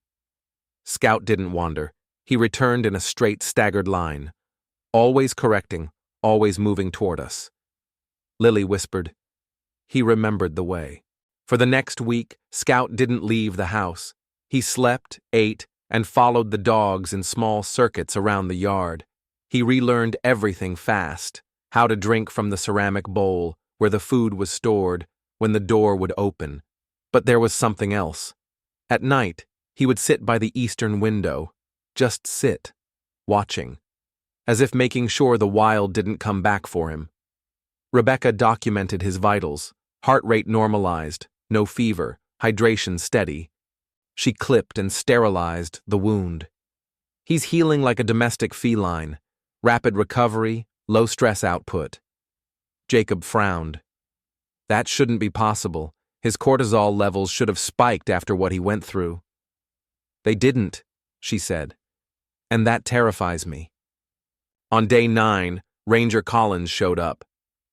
Scout didn't wander. He returned in a straight, staggered line, always correcting, always moving toward us. Lily whispered. He remembered the way. For the next week, Scout didn't leave the house. He slept, ate, and followed the dogs in small circuits around the yard. He relearned everything fast: how to drink from the ceramic bowl, where the food was stored, when the door would open. But there was something else. At night, he would sit by the eastern window, just sit, watching, as if making sure the wild didn't come back for him. Rebecca documented his vitals: heart rate normalized, no fever, hydration steady. She clipped and sterilized the wound. He's healing like a domestic feline. Rapid recovery, low stress output. Jacob frowned. That shouldn't be possible. His cortisol levels should have spiked after what he went through. They didn't, she said, and that terrifies me. On day 9, Ranger Collins showed up.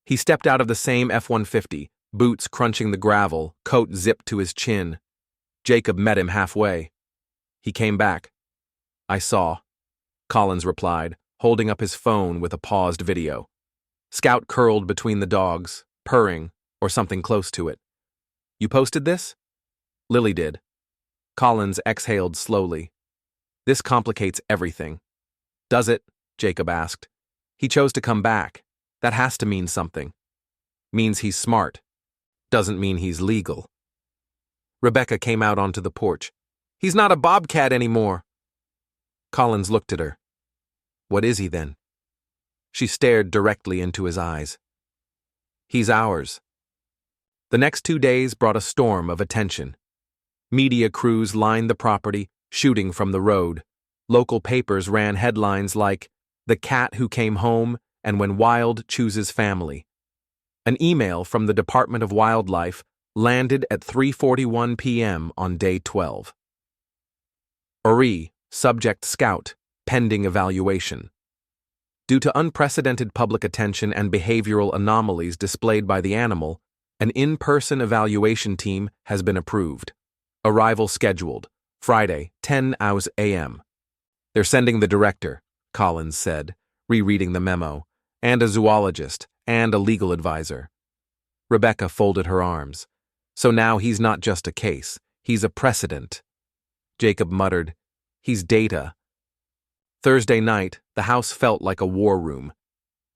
He stepped out of the same F-150, boots crunching the gravel, coat zipped to his chin. Jacob met him halfway. He came back. I saw, Collins replied, holding up his phone with a paused video. Scout curled between the dogs, purring, or something close to it. You posted this? Lily did. Collins exhaled slowly. This complicates everything. Does it? Jacob asked. He chose to come back. That has to mean something. Means he's smart. Doesn't mean he's legal. Rebecca came out onto the porch. He's not a bobcat anymore. Collins looked at her. What is he then? She stared directly into his eyes. He's ours. The next 2 days brought a storm of attention. Media crews lined the property, shooting from the road. Local papers ran headlines like, "The Cat Who Came Home and When Wild Chooses Family." An email from the Department of Wildlife landed at 3:41 p.m. on day 12. Ori, subject Scout, pending evaluation. Due to unprecedented public attention and behavioral anomalies displayed by the animal, an in-person evaluation team has been approved. Arrival scheduled, Friday, 10 a.m. They're sending the director, Collins said, rereading the memo, and a zoologist, and a legal advisor. Rebecca folded her arms. So now he's not just a case, he's a precedent. Jacob muttered, he's data. Thursday night, the house felt like a war room.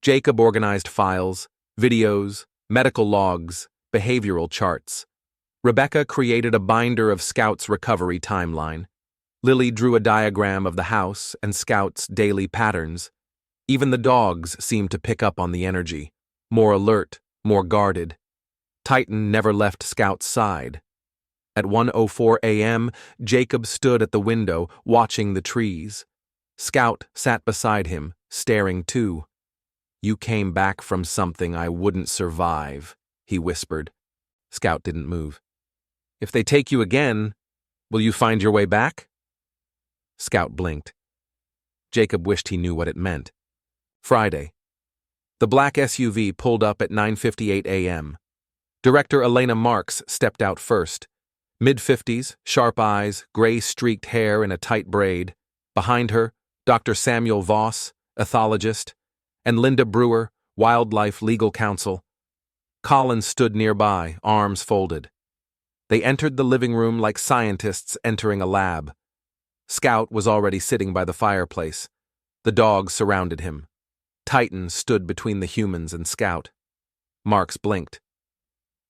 Jacob organized files, videos, medical logs, behavioral charts. Rebecca created a binder of Scout's recovery timeline. Lily drew a diagram of the house and Scout's daily patterns. Even the dogs seemed to pick up on the energy, more alert, more guarded. Titan never left Scout's side. At 1:04 a.m., Jacob stood at the window, watching the trees. Scout sat beside him, staring too. You came back from something I wouldn't survive, he whispered. Scout didn't move. If they take you again, will you find your way back? Scout blinked. Jacob wished he knew what it meant. Friday. The black SUV pulled up at 9:58 a.m. Director Elena Marks stepped out first. Mid-50s, sharp eyes, gray-streaked hair in a tight braid. Behind her, Dr. Samuel Voss, ethologist, and Linda Brewer, wildlife legal counsel. Collins stood nearby, arms folded. They entered the living room like scientists entering a lab. Scout was already sitting by the fireplace. The dogs surrounded him. Titan stood between the humans and Scout. Marks blinked.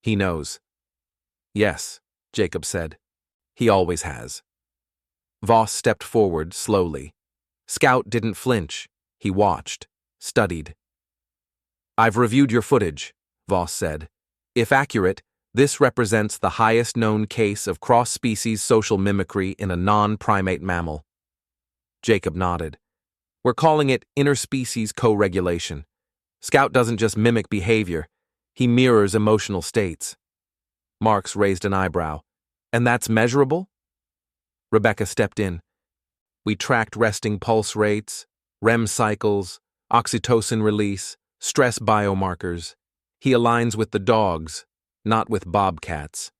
He knows. Yes, Jacob said. He always has. Voss stepped forward slowly. Scout didn't flinch. He watched, studied. I've reviewed your footage, Voss said. If accurate, this represents the highest known case of cross-species social mimicry in a non-primate mammal. Jacob nodded. We're calling it interspecies co-regulation. Scout doesn't just mimic behavior, he mirrors emotional states. Marks raised an eyebrow. And that's measurable? Rebecca stepped in. We tracked resting pulse rates, REM cycles, oxytocin release, stress biomarkers. He aligns with the dogs, not with bobcats.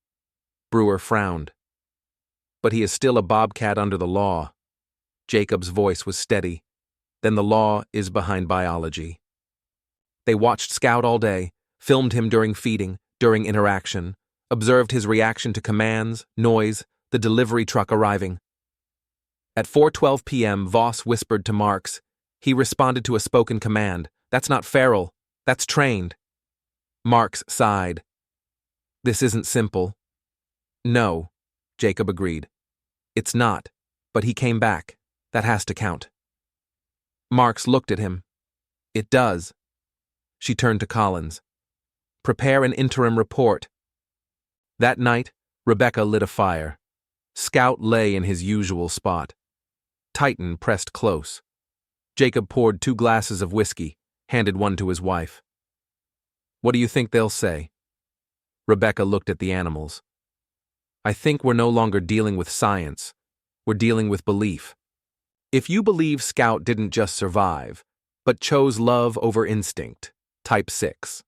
Brewer frowned. But he is still a bobcat under the law. Jacob's voice was steady. Then the law is behind biology. They watched Scout all day, filmed him during feeding, during interaction, observed his reaction to commands, noise, the delivery truck arriving. At 4:12 p.m., Voss whispered to Marks. He responded to a spoken command. That's not feral. That's trained. Marks sighed. This isn't simple. No, Jacob agreed. It's not, but he came back. That has to count. Marks looked at him. It does. She turned to Collins. Prepare an interim report. That night, Rebecca lit a fire. Scout lay in his usual spot. Titan pressed close. Jacob poured 2 glasses of whiskey, handed one to his wife. What do you think they'll say? Rebecca looked at the animals. I think we're no longer dealing with science. We're dealing with belief. If you believe Scout didn't just survive, but chose love over instinct, type 6.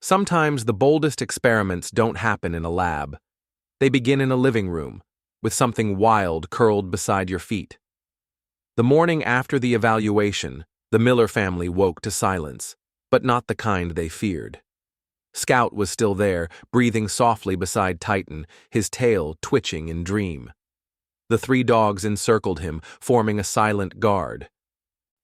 Sometimes the boldest experiments don't happen in a lab. They begin in a living room, with something wild curled beside your feet. The morning after the evaluation, the Miller family woke to silence, but not the kind they feared. Scout was still there, breathing softly beside Titan, his tail twitching in dream. The 3 dogs encircled him, forming a silent guard.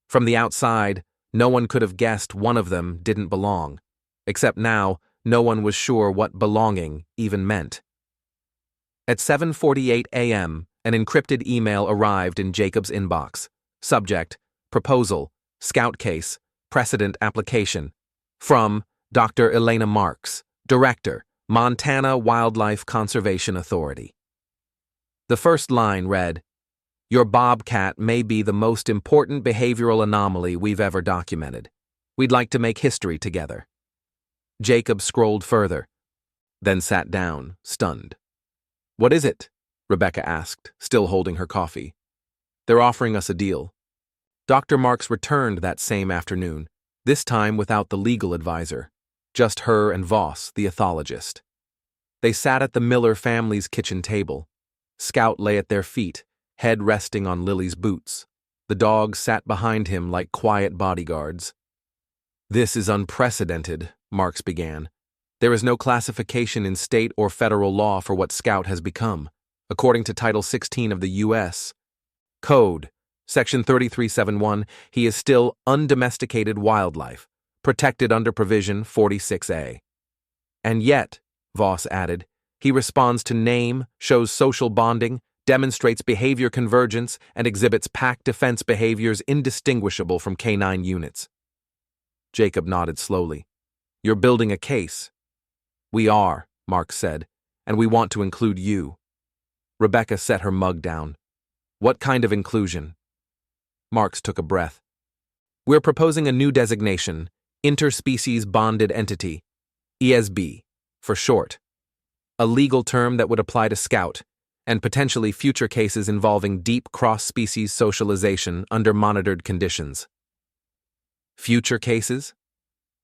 From the outside, no one could have guessed one of them didn't belong. Except now, no one was sure what belonging even meant. At 7:48 a.m., an encrypted email arrived in Jacob's inbox. Subject, Proposal, Scout Case, Precedent Application. From Dr. Elena Marks, Director, Montana Wildlife Conservation Authority. The first line read, Your bobcat may be the most important behavioral anomaly we've ever documented. We'd like to make history together. Jacob scrolled further, then sat down, stunned. What is it? Rebecca asked, still holding her coffee. They're offering us a deal. Dr. Marks returned that same afternoon, this time without the legal advisor, just her and Voss, the ethologist. They sat at the Miller family's kitchen table. Scout lay at their feet, head resting on Lily's boots. The dogs sat behind him like quiet bodyguards. This is unprecedented, Marks began. There is no classification in state or federal law for what Scout has become, according to Title 16 of the U.S. Code, Section 3371, he is still undomesticated wildlife, protected under Provision 46A. And yet, Voss added, he responds to name, shows social bonding, demonstrates behavior convergence, and exhibits pack defense behaviors indistinguishable from canine units. Jacob nodded slowly. You're building a case. We are, Mark said, and we want to include you. Rebecca set her mug down. What kind of inclusion? Marks took a breath. We're proposing a new designation, Interspecies Bonded Entity, ESB, for short. A legal term that would apply to Scout, and potentially future cases involving deep cross-species socialization under monitored conditions. Future cases?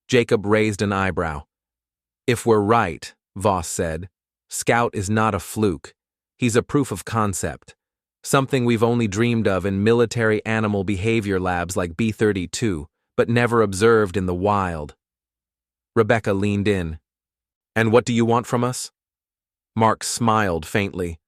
Jacob raised an eyebrow. If we're right, Voss said, Scout is not a fluke. He's a proof of concept. Something we've only dreamed of in military animal behavior labs like B-32, but never observed in the wild. Rebecca leaned in. And what do you want from us? Mark smiled faintly.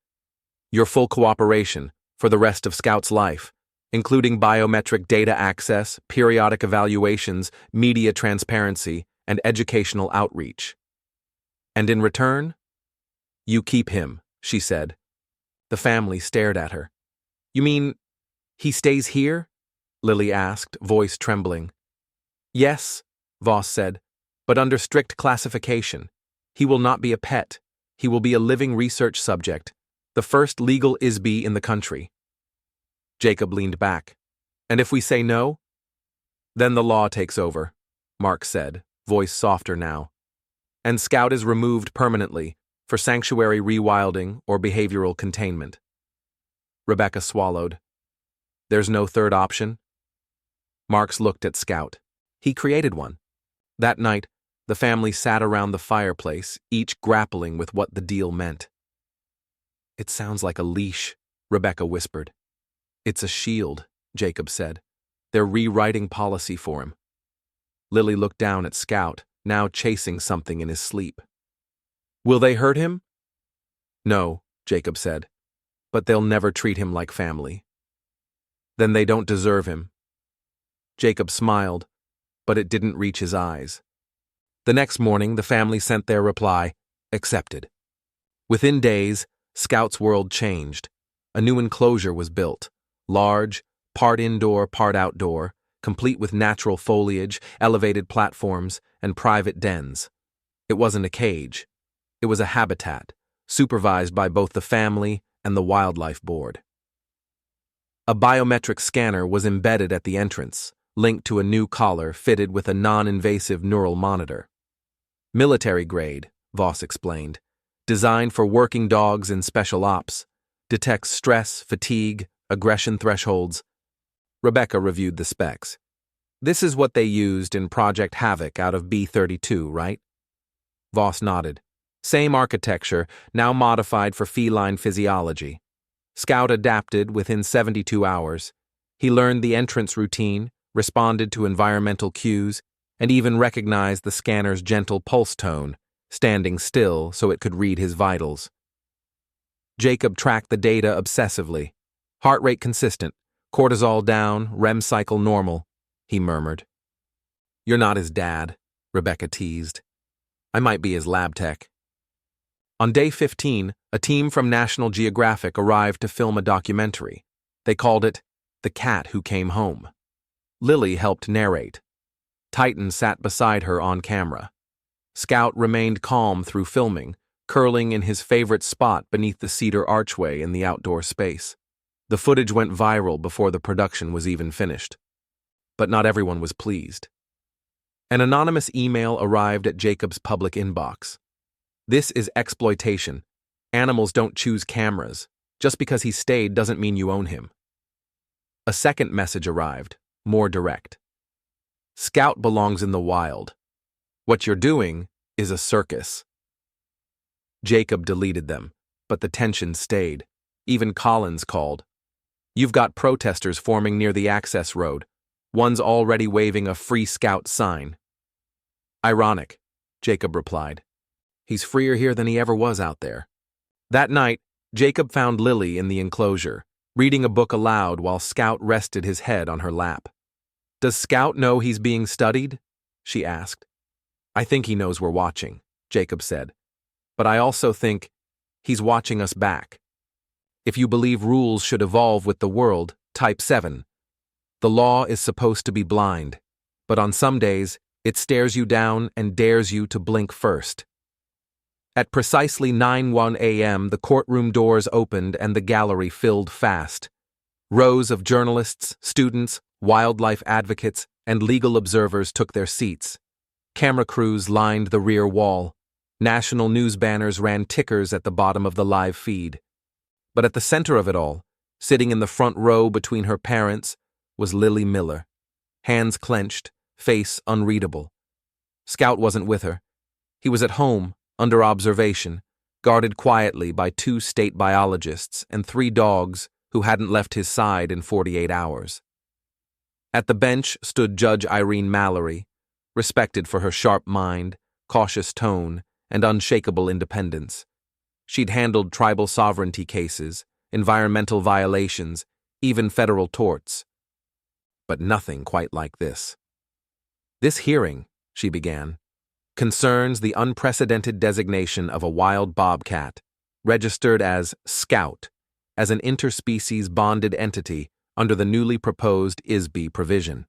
Your full cooperation for the rest of Scout's life, including biometric data access, periodic evaluations, media transparency, and educational outreach. And in return? You keep him, she said. The family stared at her. You mean he stays here? Lily asked, voice trembling. Yes, Voss said, but under strict classification. He will not be a pet. He will be a living research subject, the first legal ISB in the country. Jacob leaned back. And if we say no? Then the law takes over, Mark said, voice softer now. And Scout is removed permanently for sanctuary rewilding or behavioral containment. Rebecca swallowed. There's no third option? Marks looked at Scout. He created one. That night, the family sat around the fireplace, each grappling with what the deal meant. It sounds like a leash, Rebecca whispered. It's a shield, Jacob said. They're rewriting policy for him. Lily looked down at Scout, now chasing something in his sleep. Will they hurt him? No, Jacob said, but they'll never treat him like family. Then they don't deserve him. Jacob smiled, but it didn't reach his eyes. The next morning, the family sent their reply, accepted. Within days, Scout's world changed. A new enclosure was built, large, part indoor, part outdoor, complete with natural foliage, elevated platforms, and private dens. It wasn't a cage. It was a habitat, supervised by both the family and the Wildlife Board. A biometric scanner was embedded at the entrance, linked to a new collar fitted with a non-invasive neural monitor. Military grade, Voss explained, designed for working dogs in special ops, detects stress, fatigue, aggression thresholds. Rebecca reviewed the specs. This is what they used in Project Havoc out of B-32, right? Voss nodded. Same architecture, now modified for feline physiology. Scout adapted within 72 hours. He learned the entrance routine, responded to environmental cues, and even recognized the scanner's gentle pulse tone, standing still so it could read his vitals. Jacob tracked the data obsessively. Heart rate consistent, cortisol down, REM cycle normal, he murmured. You're not his dad, Rebecca teased. I might be his lab tech. On day 15, a team from National Geographic arrived to film a documentary. They called it The Cat Who Came Home. Lily helped narrate. Titan sat beside her on camera. Scout remained calm through filming, curling in his favorite spot beneath the cedar archway in the outdoor space. The footage went viral before the production was even finished. But not everyone was pleased. An anonymous email arrived at Jacob's public inbox. This is exploitation. Animals don't choose cameras. Just because he stayed doesn't mean you own him. A second message arrived, more direct. Scout belongs in the wild. What you're doing is a circus. Jacob deleted them, but the tension stayed. Even Collins called. You've got protesters forming near the access road. One's already waving a Free Scout sign. Ironic, Jacob replied. He's freer here than he ever was out there. That night, Jacob found Lily in the enclosure, reading a book aloud while Scout rested his head on her lap. Does Scout know he's being studied? She asked. I think he knows we're watching, Jacob said. But I also think he's watching us back. If you believe rules should evolve with the world, type 7. The law is supposed to be blind, but on some days, it stares you down and dares you to blink first. At precisely 9:01 a.m., the courtroom doors opened and the gallery filled fast. Rows of journalists, students, wildlife advocates, and legal observers took their seats. Camera crews lined the rear wall. National news banners ran tickers at the bottom of the live feed. But at the center of it all, sitting in the front row between her parents, was Lily Miller. Hands clenched, face unreadable. Scout wasn't with her. He was at home, under observation, guarded quietly by 2 state biologists and 3 dogs who hadn't left his side in 48 hours. At the bench stood Judge Irene Mallory, respected for her sharp mind, cautious tone, and unshakable independence. She'd handled tribal sovereignty cases, environmental violations, even federal torts. But nothing quite like this. "This hearing," she began, "concerns the unprecedented designation of a wild bobcat, registered as Scout, as an interspecies bonded entity under the newly proposed ISB provision.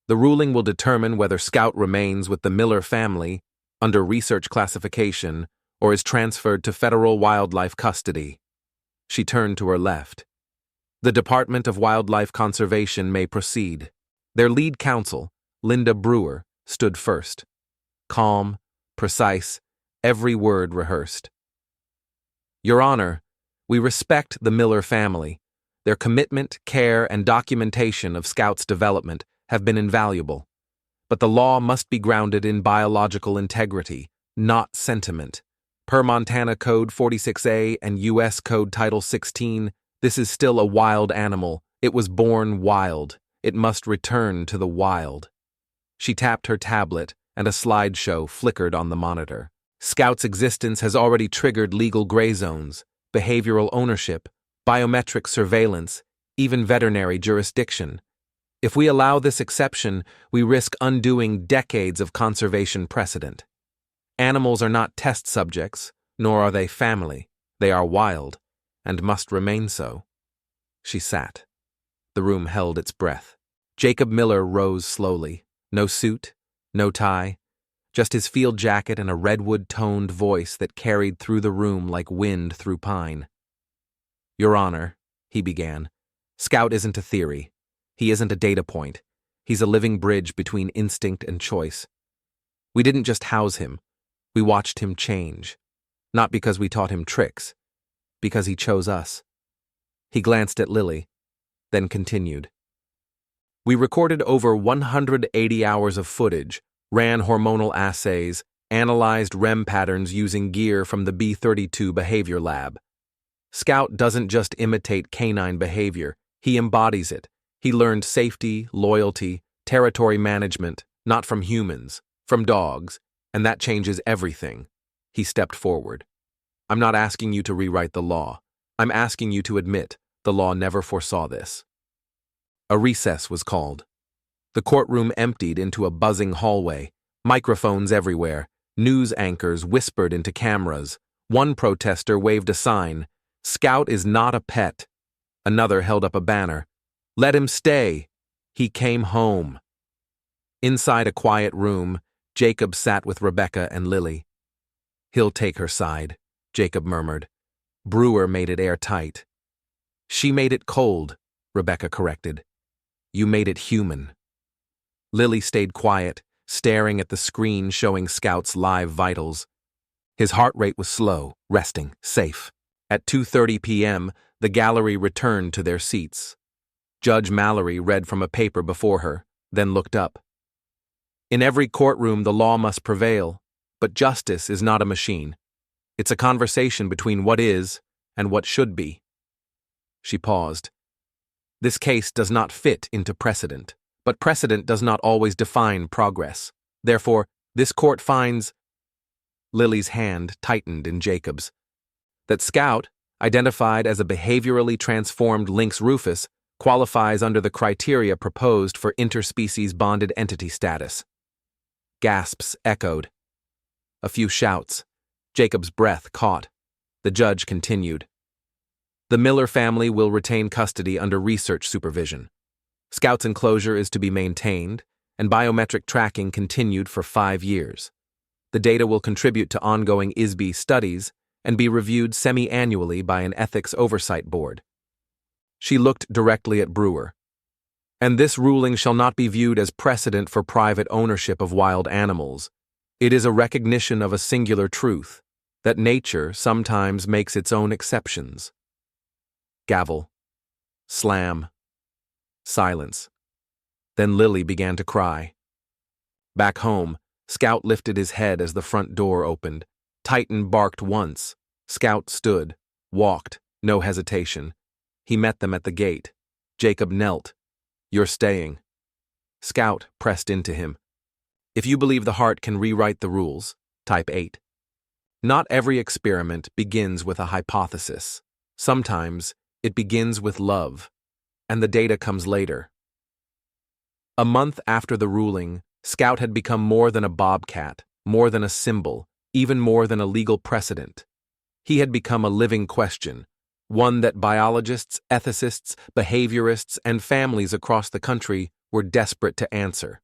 The ruling will determine whether Scout remains with the Miller family under research classification or is transferred to federal wildlife custody." She turned to her left. "The Department of Wildlife Conservation may proceed." Their lead counsel, Linda Brewer, stood first. Calm, precise, every word rehearsed. "Your Honor, we respect the Miller family. Their commitment, care, and documentation of Scout's development have been invaluable. But the law must be grounded in biological integrity, not sentiment. Per Montana Code 46A and U.S. Code Title 16, this is still a wild animal. It was born wild. It must return to the wild." She tapped her tablet, and a slideshow flickered on the monitor. Scout's existence has already triggered legal gray zones, behavioral ownership, biometric surveillance, even veterinary jurisdiction. If we allow this exception, we risk undoing decades of conservation precedent. Animals are not test subjects, nor are they family. They are wild, and must remain so. She sat. The room held its breath. Jacob Miller rose slowly. No suit, no tie, just his field jacket and a redwood-toned voice that carried through the room like wind through pine. "Your Honor," he began, "Scout isn't a theory. He isn't a data point. He's a living bridge between instinct and choice. We didn't just house him. We watched him change. Not because we taught him tricks, because he chose us." He glanced at Lily, then continued. "We recorded over 180 hours of footage, ran hormonal assays, analyzed REM patterns using gear from the B32 behavior lab. Scout doesn't just imitate canine behavior, he embodies it. He learned safety, loyalty, territory management, not from humans, from dogs, and that changes everything." He stepped forward. "I'm not asking you to rewrite the law. I'm asking you to admit the law never foresaw this." A recess was called. The courtroom emptied into a buzzing hallway, microphones everywhere, news anchors whispered into cameras. One protester waved a sign, "Scout is not a pet." Another held up a banner, "Let him stay. He came home." Inside a quiet room, Jacob sat with Rebecca and Lily. "He'll take her side," Jacob murmured. "Brewer made it airtight." "She made it cold," Rebecca corrected. "You made it human." Lily stayed quiet, staring at the screen showing Scout's live vitals. His heart rate was slow, resting, safe. At 2:30 p.m., the gallery returned to their seats. Judge Mallory read from a paper before her, then looked up. "In every courtroom, the law must prevail, but justice is not a machine. It's a conversation between what is and what should be." She paused. "This case does not fit into precedent, but precedent does not always define progress. Therefore, this court finds—" Lily's hand tightened in Jacob's. "That Scout, identified as a behaviorally transformed lynx rufus, qualifies under the criteria proposed for interspecies bonded entity status." Gasps echoed. A few shouts. Jacob's breath caught. The judge continued. "The Miller family will retain custody under research supervision. Scout's enclosure is to be maintained, and biometric tracking continued for 5 years. The data will contribute to ongoing ISB studies and be reviewed semi-annually by an ethics oversight board." She looked directly at Brewer. "And this ruling shall not be viewed as precedent for private ownership of wild animals. It is a recognition of a singular truth, that nature sometimes makes its own exceptions." Gavel. Slam. Silence. Then Lily began to cry. Back home, Scout lifted his head as the front door opened. Titan barked once. Scout stood, walked, no hesitation. He met them at the gate. Jacob knelt. "You're staying." Scout pressed into him. "If you believe the heart can rewrite the rules, type 8. Not every experiment begins with a hypothesis. Sometimes it begins with love, and the data comes later." A month after the ruling, Scout had become more than a bobcat, more than a symbol, even more than a legal precedent. He had become a living question, one that biologists, ethicists, behaviorists, and families across the country were desperate to answer.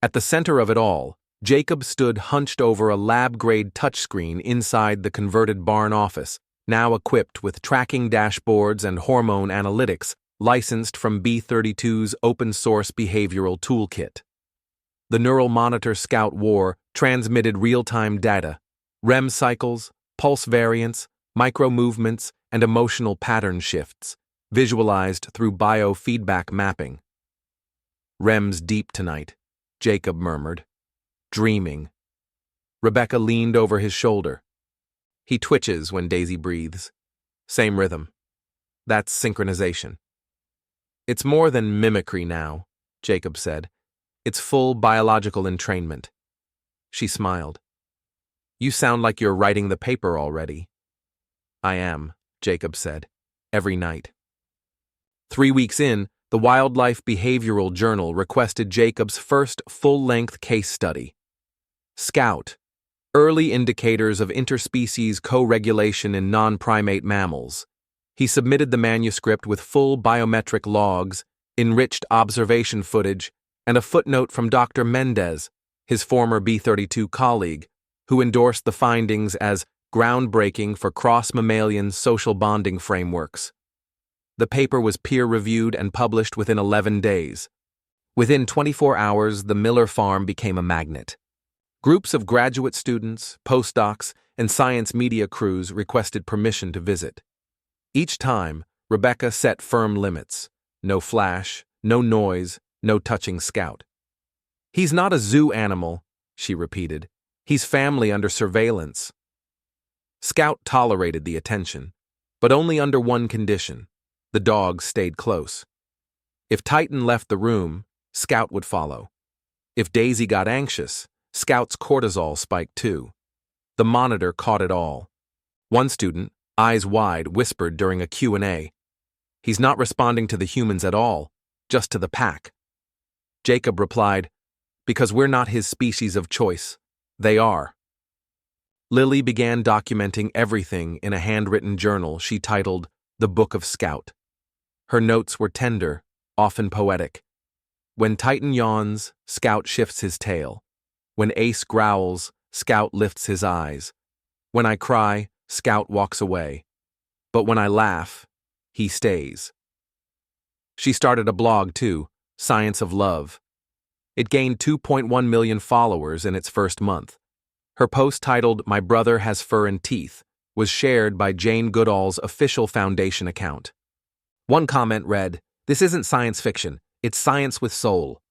At the center of it all, Jacob stood hunched over a lab-grade touchscreen inside the converted barn office, now equipped with tracking dashboards and hormone analytics, licensed from B32's open-source behavioral toolkit. The neural monitor Scout wore transmitted real-time data, REM cycles, pulse variants, micro-movements, and emotional pattern shifts, visualized through biofeedback mapping. "REM's deep tonight," Jacob murmured. "Dreaming." Rebecca leaned over his shoulder. "He twitches when Daisy breathes. Same rhythm. That's synchronization." "It's more than mimicry now," Jacob said. "It's full biological entrainment." She smiled. "You sound like you're writing the paper already." "I am," Jacob said, "every night." 3 weeks in, the Wildlife Behavioral Journal requested Jacob's first full-length case study. Scout: Early Indicators of Interspecies Co-Regulation in Non-Primate Mammals. He submitted the manuscript with full biometric logs, enriched observation footage, and a footnote from Dr. Mendez, his former B32 colleague, who endorsed the findings as groundbreaking for cross-mammalian social bonding frameworks. The paper was peer-reviewed and published within 11 days. Within 24 hours, the Miller farm became a magnet. Groups of graduate students, postdocs, and science media crews requested permission to visit. Each time, Rebecca set firm limits. No flash, no noise, no touching Scout. "He's not a zoo animal," she repeated. "He's family under surveillance." Scout tolerated the attention, but only under one condition. The dog stayed close. If Titan left the room, Scout would follow. If Daisy got anxious, Scout's cortisol spiked too. The monitor caught it all. One student, eyes wide, whispered during a Q&A, "He's not responding to the humans at all, just to the pack." Jacob replied, "Because we're not his species of choice. They are." Lily began documenting everything in a handwritten journal she titled The Book of Scout. Her notes were tender, often poetic. When Titan yawns, Scout shifts his tail. When Ace growls, Scout lifts his eyes. When I cry, Scout walks away. But when I laugh, he stays. She started a blog too, Science of Love. It gained 2.1 million followers in its first month. Her post titled My Brother Has Fur and Teeth was shared by Jane Goodall's official foundation account. One comment read, "This isn't science fiction, it's science with soul."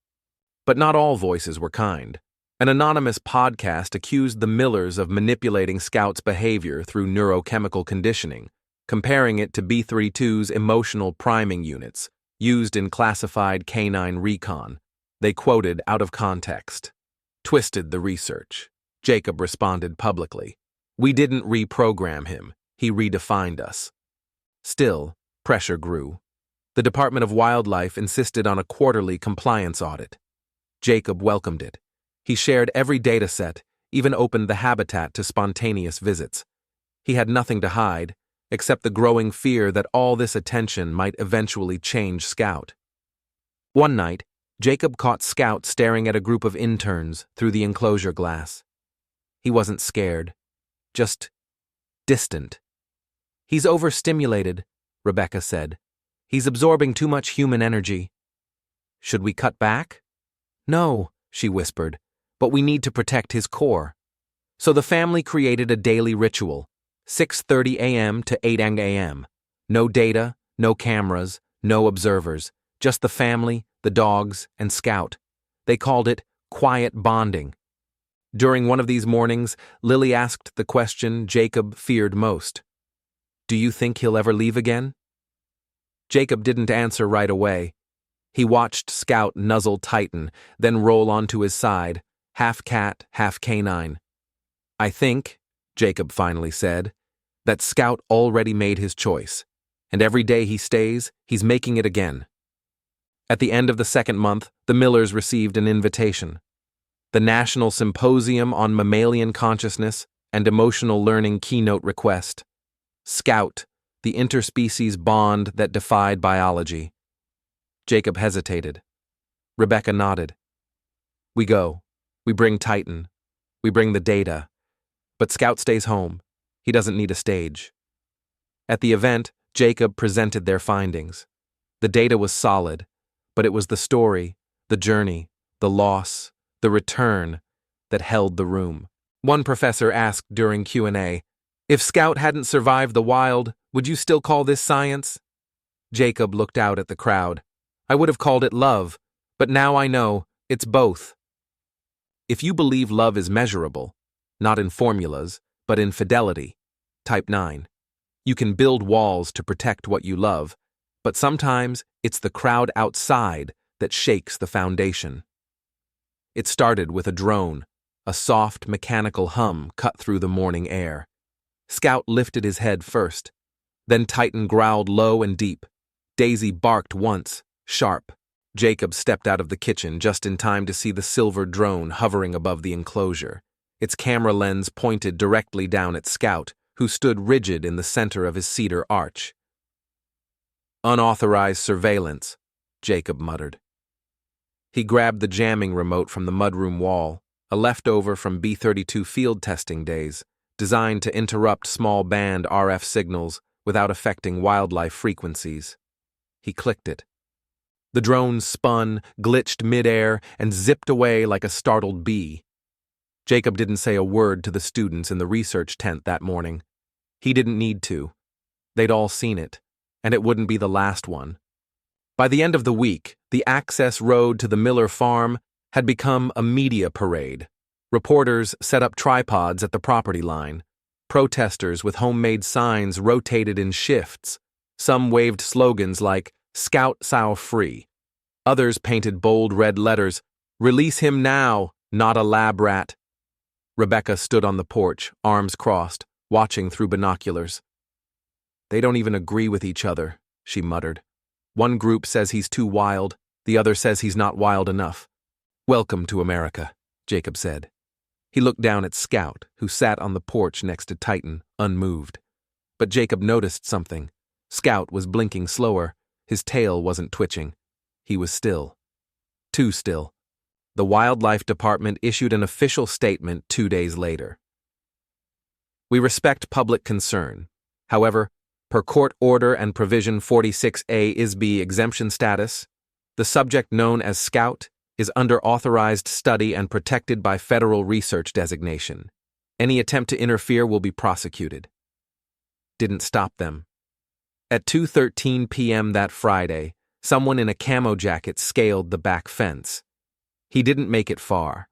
But not all voices were kind. An anonymous podcast accused the Millers of manipulating Scout's behavior through neurochemical conditioning, comparing it to B32's emotional priming units, used in classified canine recon. They quoted out of context. "Twisted the research." Jacob responded publicly. "We didn't reprogram him, he redefined us." Still, pressure grew. The Department of Wildlife insisted on a quarterly compliance audit. Jacob welcomed it. He shared every data set, even opened the habitat to spontaneous visits. He had nothing to hide, except the growing fear that all this attention might eventually change Scout. One night, Jacob caught Scout staring at a group of interns through the enclosure glass. He wasn't scared, just distant. "He's overstimulated," Rebecca said. "He's absorbing too much human energy." "Should we cut back?" "No," she whispered, "but we need to protect his core." So the family created a daily ritual, 6:30 a.m. to 8 a.m. No data, no cameras, no observers, just the family, the dogs, and Scout. They called it quiet bonding. During one of these mornings, Lily asked the question Jacob feared most. "Do you think he'll ever leave again?" Jacob didn't answer right away. He watched Scout nuzzle Titan, then roll onto his side, half cat, half canine. "I think," Jacob finally said, "that Scout already made his choice, and every day he stays, he's making it again." At the end of the second month, the Millers received an invitation. The National Symposium on Mammalian Consciousness and Emotional Learning keynote request. Scout, the interspecies bond that defied biology. Jacob hesitated. Rebecca nodded. "We go. We bring Titan. We bring the data. But Scout stays home. He doesn't need a stage." At the event, Jacob presented their findings. The data was solid, but it was the story, the journey, the loss, the return that held the room. One professor asked during Q&A, "If Scout hadn't survived the wild, would you still call this science?" Jacob looked out at the crowd. "I would have called it love, but now I know it's both." If you believe love is measurable, not in formulas, but in fidelity, type 9. You can build walls to protect what you love, but sometimes it's the crowd outside that shakes the foundation. It started with a drone. A soft, mechanical hum cut through the morning air. Scout lifted his head first. Then Titan growled low and deep. Daisy barked once, sharp. Jacob stepped out of the kitchen just in time to see the silver drone hovering above the enclosure. Its camera lens pointed directly down at Scout, who stood rigid in the center of his cedar arch. "Unauthorized surveillance," Jacob muttered. He grabbed the jamming remote from the mudroom wall, a leftover from B-32 field testing days, designed to interrupt small band RF signals without affecting wildlife frequencies. He clicked it. The drone spun, glitched midair, and zipped away like a startled bee. Jacob didn't say a word to the students in the research tent that morning. He didn't need to. They'd all seen it, and it wouldn't be the last one. By the end of the week, the access road to the Miller farm had become a media parade. Reporters set up tripods at the property line. Protesters with homemade signs rotated in shifts. Some waved slogans like, "Scout Sow Free." Others painted bold red letters, "Release him now, not a lab rat." Rebecca stood on the porch, arms crossed, watching through binoculars. "They don't even agree with each other," she muttered. "One group says he's too wild, the other says he's not wild enough." "Welcome to America," Jacob said. He looked down at Scout, who sat on the porch next to Titan, unmoved. But Jacob noticed something. Scout was blinking slower. His tail wasn't twitching. He was still. Too still. The Wildlife Department issued an official statement 2 days later. "We respect public concern. However, per Court Order and Provision 46A ISB exemption status, the subject known as Scout is under authorized study and protected by federal research designation. Any attempt to interfere will be prosecuted." Didn't stop them. At 2:13 p.m. that Friday, someone in a camo jacket scaled the back fence. He didn't make it far.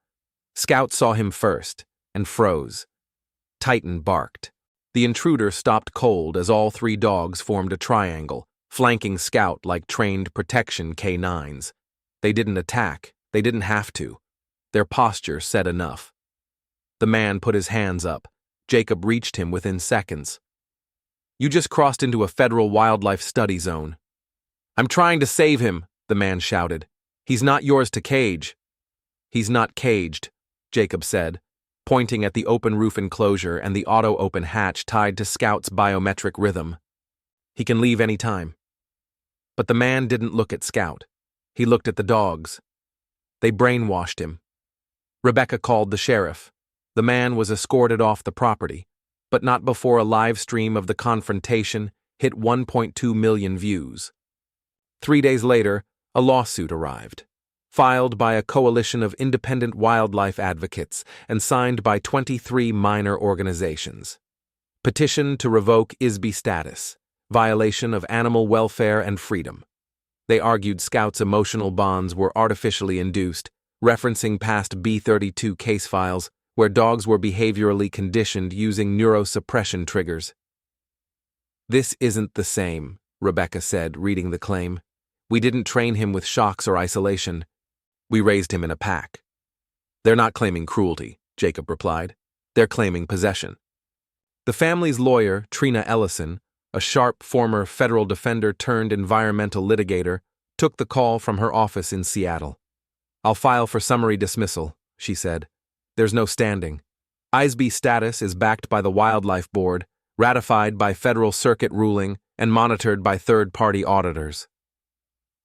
Scout saw him first and froze. Titan barked. The intruder stopped cold as all 3 dogs formed a triangle, flanking Scout like trained protection K9s. They didn't attack. They didn't have to. Their posture said enough. The man put his hands up. Jacob reached him within seconds. "You just crossed into a federal wildlife study zone." "I'm trying to save him," the man shouted. "He's not yours to cage." "He's not caged," Jacob said, pointing at the open roof enclosure and the auto-open hatch tied to Scout's biometric rhythm. "He can leave any time." But the man didn't look at Scout. He looked at the dogs. They brainwashed him. Rebecca called the sheriff. The man was escorted off the property, but not before a live stream of the confrontation hit 1.2 million views. 3 days later, a lawsuit arrived, filed by a coalition of independent wildlife advocates and signed by 23 minor organizations. Petition to revoke ISB status, violation of animal welfare and freedom. They argued Scout's emotional bonds were artificially induced, referencing past B-32 case files, where dogs were behaviorally conditioned using neurosuppression triggers. "This isn't the same," Rebecca said, reading the claim. "We didn't train him with shocks or isolation. We raised him in a pack." "They're not claiming cruelty," Jacob replied. "They're claiming possession." The family's lawyer, Trina Ellison, a sharp former federal defender turned environmental litigator, took the call from her office in Seattle. "I'll file for summary dismissal," she said. "There's no standing. ISB status is backed by the Wildlife Board, ratified by federal circuit ruling, and monitored by third-party auditors."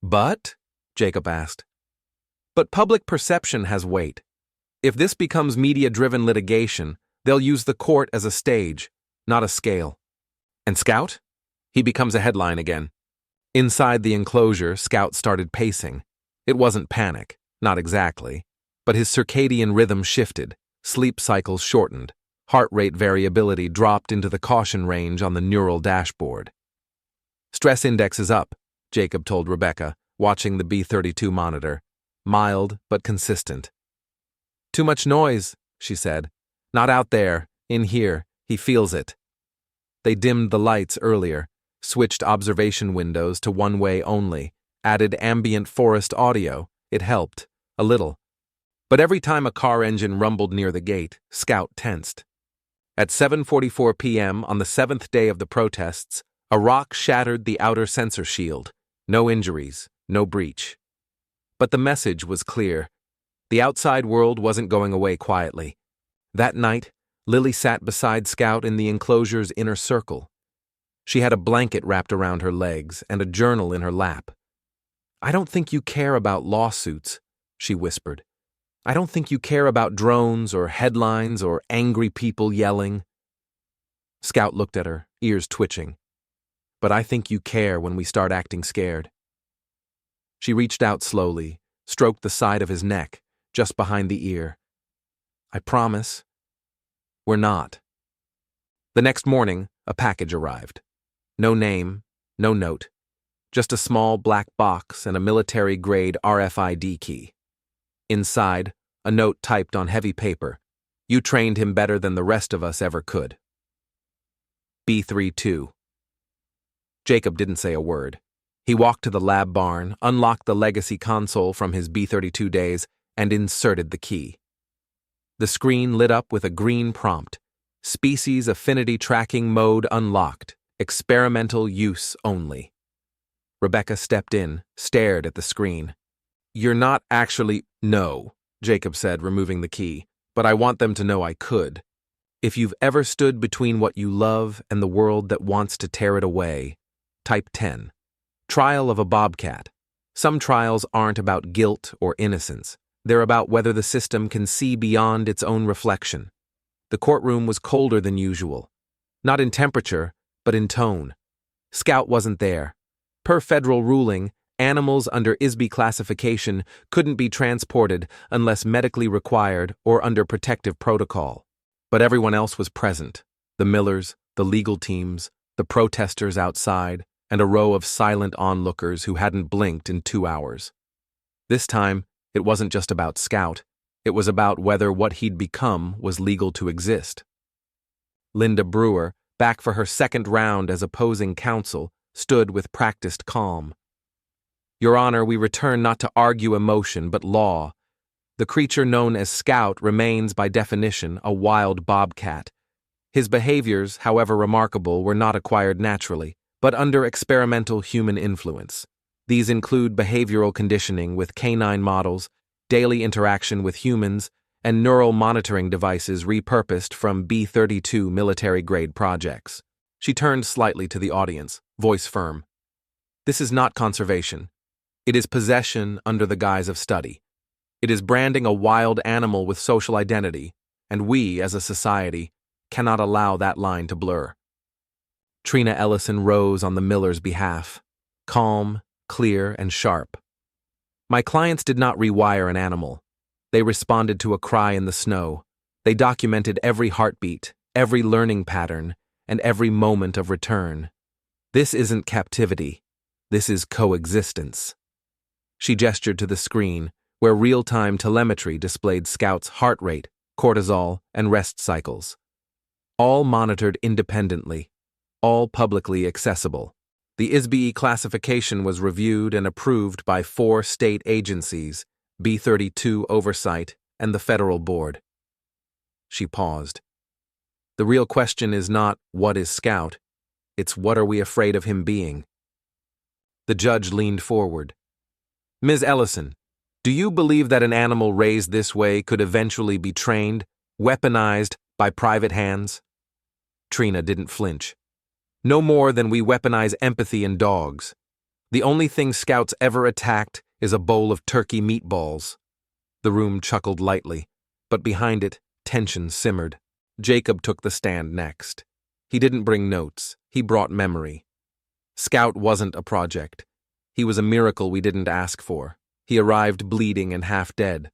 "But?" Jacob asked. "But public perception has weight. If this becomes media-driven litigation, they'll use the court as a stage, not a scale." "And Scout?" He becomes a headline again. Inside the enclosure, Scout started pacing. It wasn't panic, not exactly, but his circadian rhythm shifted, sleep cycles shortened, heart rate variability dropped into the caution range on the neural dashboard. "Stress index is up," Jacob told Rebecca, watching the B-32 monitor. "Mild, but consistent." "Too much noise," she said. "Not out there, in here. He feels it." They dimmed the lights earlier, switched observation windows to one-way only, added ambient forest audio. It helped, a little. But every time a car engine rumbled near the gate, Scout tensed. At 7:44 p.m. on the 7th day of the protests, a rock shattered the outer sensor shield. No injuries, no breach. But the message was clear. The outside world wasn't going away quietly. That night, Lily sat beside Scout in the enclosure's inner circle. She had a blanket wrapped around her legs and a journal in her lap. "I don't think you care about lawsuits," she whispered. "I don't think you care about drones or headlines or angry people yelling." Scout looked at her, ears twitching. "But I think you care when we start acting scared." She reached out slowly, stroked the side of his neck, just behind the ear. "I promise. We're not." The next morning, a package arrived. No name, no note. Just a small black box and a military-grade RFID key. Inside, a note typed on heavy paper. "You trained him better than the rest of us ever could." B-32. Jacob didn't say a word. He walked to the lab barn, unlocked the legacy console from his B-32 days, and inserted the key. The screen lit up with a green prompt. "Species affinity tracking mode unlocked. Experimental use only." Rebecca stepped in, stared at the screen. "You're not actually—" "No," Jacob said, removing the key, "but I want them to know I could. If you've ever stood between what you love and the world that wants to tear it away, type 10. Trial of a bobcat. Some trials aren't about guilt or innocence. They're about whether the system can see beyond its own reflection." The courtroom was colder than usual. Not in temperature, but in tone. Scout wasn't there. Per federal ruling, animals under ISB classification couldn't be transported unless medically required or under protective protocol. But everyone else was present. The Millers, the legal teams, the protesters outside, and a row of silent onlookers who hadn't blinked in 2 hours. This time, it wasn't just about Scout. It was about whether what he'd become was legal to exist. Linda Brewer, back for her second round as opposing counsel, stood with practiced calm. "Your Honor, we return not to argue emotion but law. The creature known as Scout remains, by definition, a wild bobcat. His behaviors, however remarkable, were not acquired naturally, but under experimental human influence. These include behavioral conditioning with canine models, daily interaction with humans, and neural monitoring devices repurposed from B-32 military-grade projects." She turned slightly to the audience, voice firm. "This is not conservation. It is possession under the guise of study. It is branding a wild animal with social identity, and we, as a society, cannot allow that line to blur." Trina Ellison rose on the Millers' behalf, calm, clear, and sharp. "My clients did not rewire an animal. They responded to a cry in the snow. They documented every heartbeat, every learning pattern, and every moment of return. This isn't captivity. This is coexistence." She gestured to the screen, where real-time telemetry displayed Scout's heart rate, cortisol, and rest cycles. All monitored independently, all publicly accessible. The ISBE classification was reviewed and approved by 4 state agencies, B32 Oversight, and the Federal Board. She paused. The real question is not, what is Scout? It's, what are we afraid of him being? The judge leaned forward. Ms. Ellison, do you believe that an animal raised this way could eventually be trained, weaponized by private hands? Trina didn't flinch. No more than we weaponize empathy in dogs. The only thing Scout's ever attacked is a bowl of turkey meatballs. The room chuckled lightly, but behind it, tension simmered. Jacob took the stand next. He didn't bring notes, he brought memory. Scout wasn't a project. He was a miracle we didn't ask for. He arrived bleeding and half dead.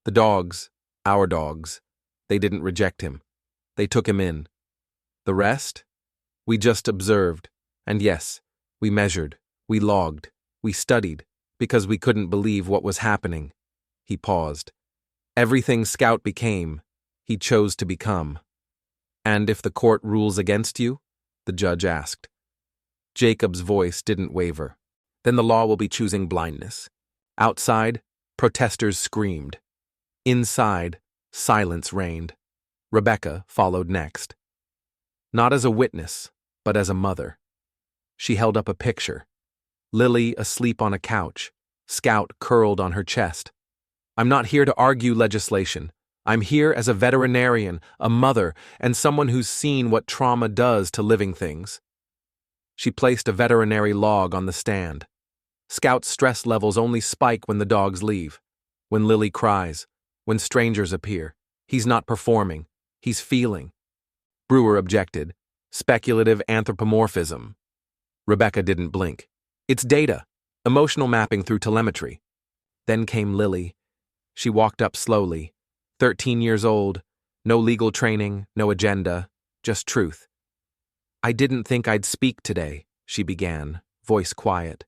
The dogs, our dogs, they didn't reject him. They took him in. The rest? We just observed. And yes, we measured, we logged, we studied, because we couldn't believe what was happening. He paused. Everything Scout became, he chose to become. And if the court rules against you? The judge asked. Jacob's voice didn't waver. Then the law will be choosing blindness. Outside, protesters screamed. Inside, silence reigned. Rebecca followed next. Not as a witness, but as a mother. She held up a picture. Lily asleep on a couch, Scout curled on her chest. I'm not here to argue legislation. I'm here as a veterinarian, a mother, and someone who's seen what trauma does to living things. She placed a veterinary log on the stand. Scout's stress levels only spike when the dogs leave, when Lily cries, when strangers appear. He's not performing, he's feeling. Brewer objected. Speculative anthropomorphism. Rebecca didn't blink. It's data, emotional mapping through telemetry. Then came Lily. She walked up slowly. 13 years old, no legal training, no agenda, just truth. I didn't think I'd speak today, she began, voice quiet.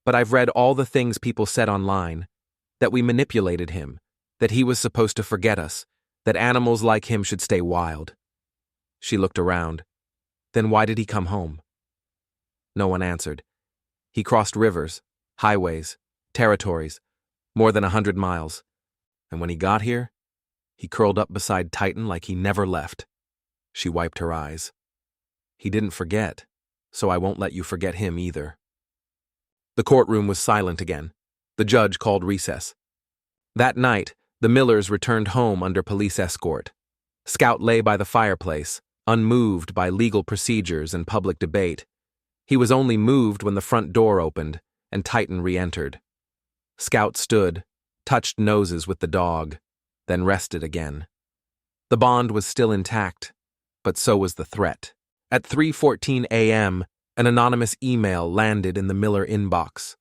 But I've read all the things people said online, that we manipulated him, that he was supposed to forget us, that animals like him should stay wild. She looked around. Then why did he come home? No one answered. He crossed rivers, highways, territories, more than 100 miles. And when he got here, he curled up beside Titan like he never left. She wiped her eyes. He didn't forget, so I won't let you forget him either. The courtroom was silent again. The judge called recess. That night, the Millers returned home under police escort. Scout lay by the fireplace, unmoved by legal procedures and public debate. He was only moved when the front door opened and Titan re-entered. Scout stood, touched noses with the dog, then rested again. The bond was still intact, but so was the threat. At 3:14 a.m., an anonymous email landed in the Miller inbox.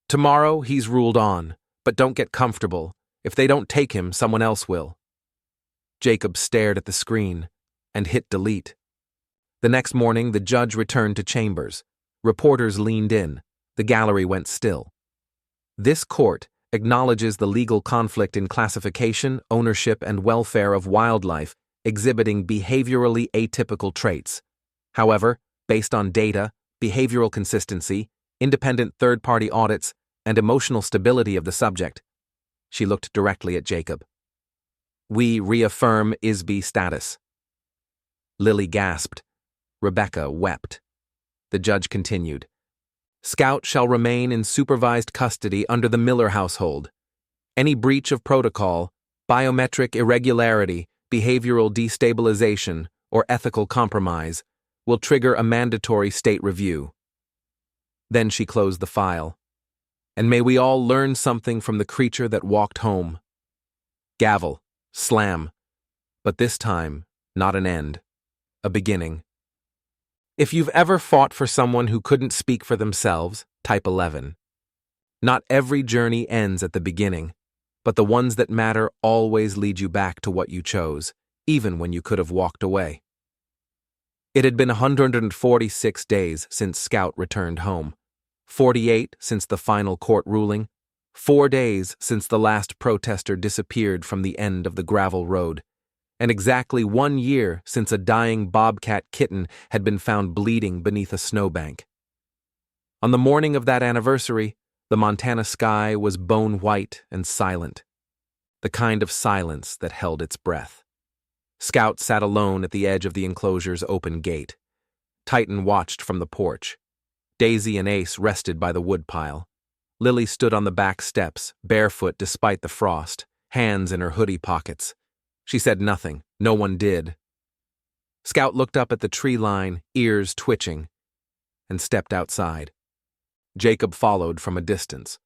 Tomorrow he's ruled on, but don't get comfortable. If they don't take him, someone else will. Jacob stared at the screen and hit delete. The next morning, the judge returned to chambers. Reporters leaned in. The gallery went still. This court acknowledges the legal conflict in classification, ownership, and welfare of wildlife exhibiting behaviorally atypical traits. However, based on data, behavioral consistency, independent third-party audits, and emotional stability of the subject, she looked directly at Jacob. We reaffirm ISBE status. Lily gasped. Rebecca wept. The judge continued. Scout shall remain in supervised custody under the Miller household. Any breach of protocol, biometric irregularity, behavioral destabilization, or ethical compromise will trigger a mandatory state review. Then she closed the file. And may we all learn something from the creature that walked home. Gavel, slam, but this time, not an end, a beginning. If you've ever fought for someone who couldn't speak for themselves, type 11. Not every journey ends at the beginning, but the ones that matter always lead you back to what you chose, even when you could have walked away. It had been 146 days since Scout returned home, 48 since the final court ruling, 4 days since the last protester disappeared from the end of the gravel road, and exactly 1 year since a dying bobcat kitten had been found bleeding beneath a snowbank. On the morning of that anniversary, the Montana sky was bone white and silent, the kind of silence that held its breath. Scout sat alone at the edge of the enclosure's open gate. Titan watched from the porch. Daisy and Ace rested by the woodpile. Lily stood on the back steps, barefoot despite the frost, hands in her hoodie pockets. She said nothing. No one did. Scout looked up at the tree line, ears twitching, and stepped outside. Jacob followed from a distance.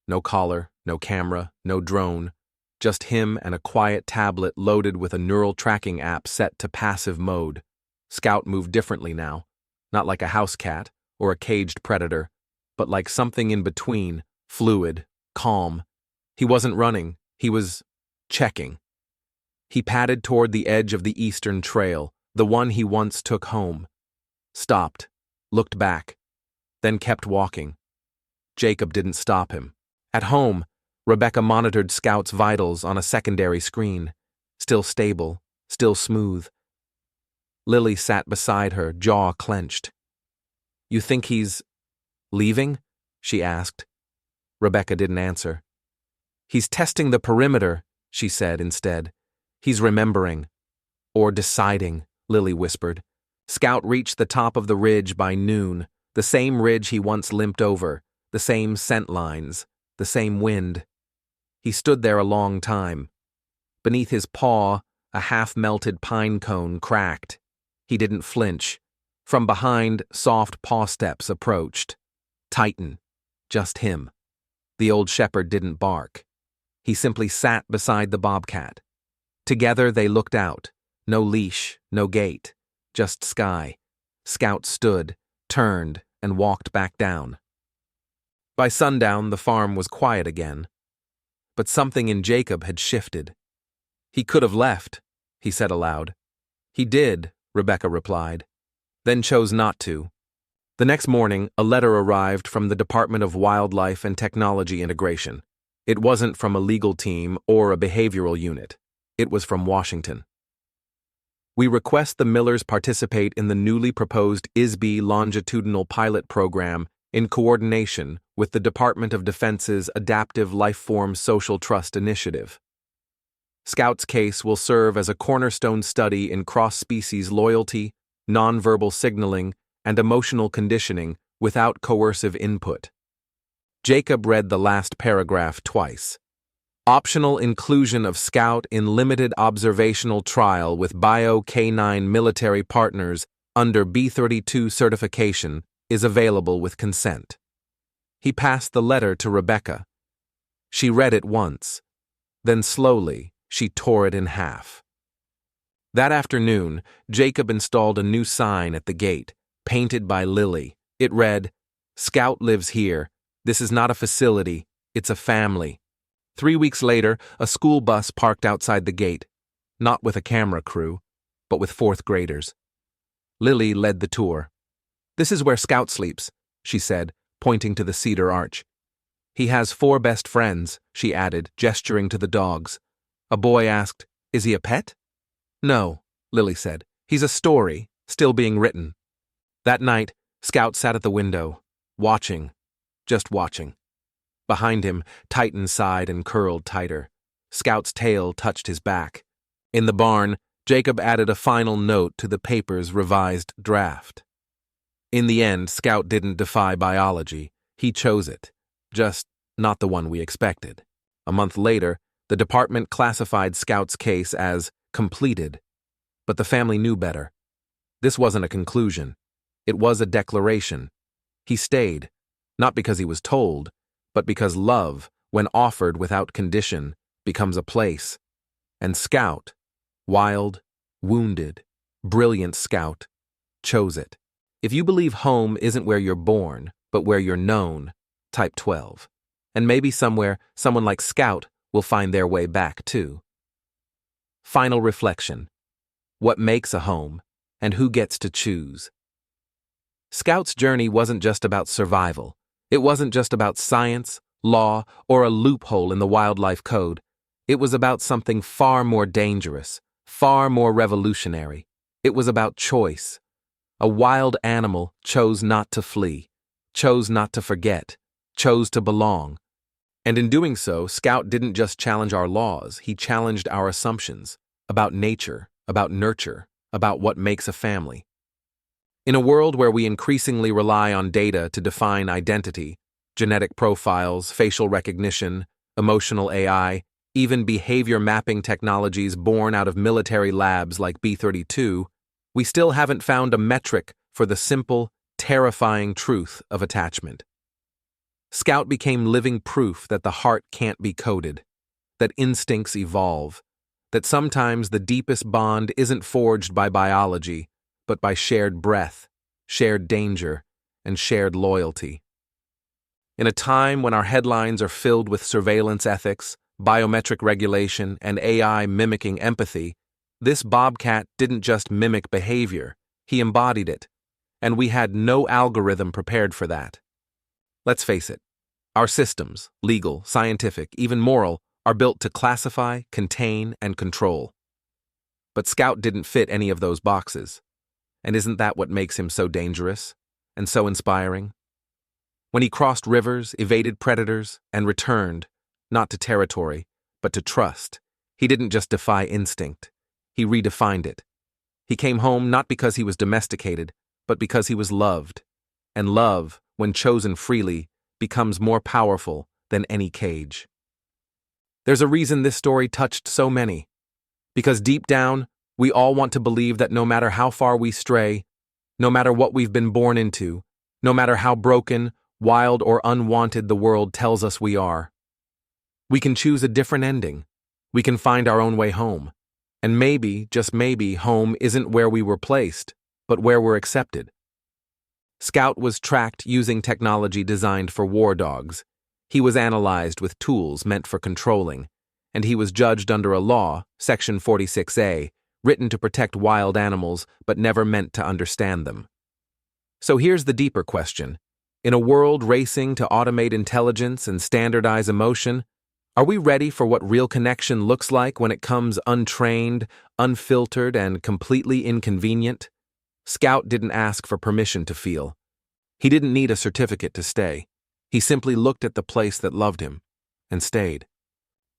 No collar, no camera, no drone. Just him and a quiet tablet loaded with a neural tracking app set to passive mode. Scout moved differently now, not like a house cat or a caged predator, but like something in between, fluid, calm. He wasn't running, he was checking. He padded toward the edge of the eastern trail, the one he once took home. Stopped, looked back, then kept walking. Jacob didn't stop him. At home, Rebecca monitored Scout's vitals on a secondary screen. Still stable, still smooth. Lily sat beside her, jaw clenched. "You think he's leaving?" she asked. Rebecca didn't answer. "He's testing the perimeter," she said instead. "He's remembering." "Or deciding," Lily whispered. Scout reached the top of the ridge by noon, the same ridge he once limped over, the same scent lines, the same wind. He stood there a long time. Beneath his paw, a half-melted pine cone cracked. He didn't flinch. From behind, soft paw steps approached. Titan. Just him. The old shepherd didn't bark. He simply sat beside the bobcat. Together they looked out. No leash, no gate. Just sky. Scout stood, turned, and walked back down. By sundown, the farm was quiet again. But something in Jacob had shifted. "He could have left," he said aloud. "He did," Rebecca replied, then chose not to. The next morning, a letter arrived from the Department of Wildlife and Technology Integration. It wasn't from a legal team or a behavioral unit. It was from Washington. "We request the Millers participate in the newly proposed ISB longitudinal pilot program in coordination with the Department of Defense's Adaptive Lifeform Social Trust Initiative. Scout's case will serve as a cornerstone study in cross-species loyalty, nonverbal signaling, and emotional conditioning without coercive input." Jacob read the last paragraph twice. "Optional inclusion of Scout in limited observational trial with bio-canine military partners under B32 certification is available with consent." He passed the letter to Rebecca. She read it once. Then slowly, she tore it in half. That afternoon, Jacob installed a new sign at the gate, painted by Lily. It read, "Scout lives here. This is not a facility, it's a family." 3 weeks later, a school bus parked outside the gate, not with a camera crew, but with fourth graders. Lily led the tour. "This is where Scout sleeps," she said, pointing to the cedar arch. "He has 4 best friends," she added, gesturing to the dogs. A boy asked, "Is he a pet?" "No," Lily said. "He's a story, still being written." That night, Scout sat at the window, watching, just watching. Behind him, Titan sighed and curled tighter. Scout's tail touched his back. In the barn, Jacob added a final note to the paper's revised draft. In the end, Scout didn't defy biology. He chose it. Just not the one we expected. A month later, the department classified Scout's case as completed. But the family knew better. This wasn't a conclusion. It was a declaration. He stayed, not because he was told, but because love, when offered without condition, becomes a place. And Scout, wild, wounded, brilliant Scout, chose it. If you believe home isn't where you're born, but where you're known, type 12. And maybe somewhere, someone like Scout will find their way back too. Final reflection. What makes a home, and who gets to choose? Scout's journey wasn't just about survival. It wasn't just about science law, or a loophole in the wildlife code. It was about something far more dangerous, far more revolutionary. It was about choice. A wild animal chose not to flee, chose not to forget, chose to belong. And in doing so, Scout didn't just challenge our laws, he challenged our assumptions about nature, about nurture, about what makes a family. In a world where we increasingly rely on data to define identity, genetic profiles, facial recognition, emotional AI, even behavior mapping technologies born out of military labs like B-32, we still haven't found a metric for the simple, terrifying truth of attachment. Scout became living proof that the heart can't be coded, that instincts evolve, that sometimes the deepest bond isn't forged by biology, but by shared breath, shared danger, and shared loyalty. In a time when our headlines are filled with surveillance ethics, biometric regulation, and AI mimicking empathy, this bobcat didn't just mimic behavior, he embodied it, and we had no algorithm prepared for that. Let's face it, our systems, legal, scientific, even moral, are built to classify, contain, and control. But Scout didn't fit any of those boxes. And isn't that what makes him so dangerous and so inspiring? When he crossed rivers, evaded predators, and returned, not to territory, but to trust, he didn't just defy instinct. He redefined it. He came home not because he was domesticated, but because he was loved. And love, when chosen freely, becomes more powerful than any cage. There's a reason this story touched so many. Because deep down, we all want to believe that no matter how far we stray, no matter what we've been born into, no matter how broken, wild, or unwanted the world tells us we are, we can choose a different ending. We can find our own way home. And maybe, just maybe, home isn't where we were placed, but where we're accepted. Scout was tracked using technology designed for war dogs. He was analyzed with tools meant for controlling, and he was judged under a law, Section 46A, written to protect wild animals but never meant to understand them. So here's the deeper question. In a world racing to automate intelligence and standardize emotion, are we ready for what real connection looks like when it comes untrained, unfiltered, and completely inconvenient? Scout didn't ask for permission to feel. He didn't need a certificate to stay. He simply looked at the place that loved him and stayed.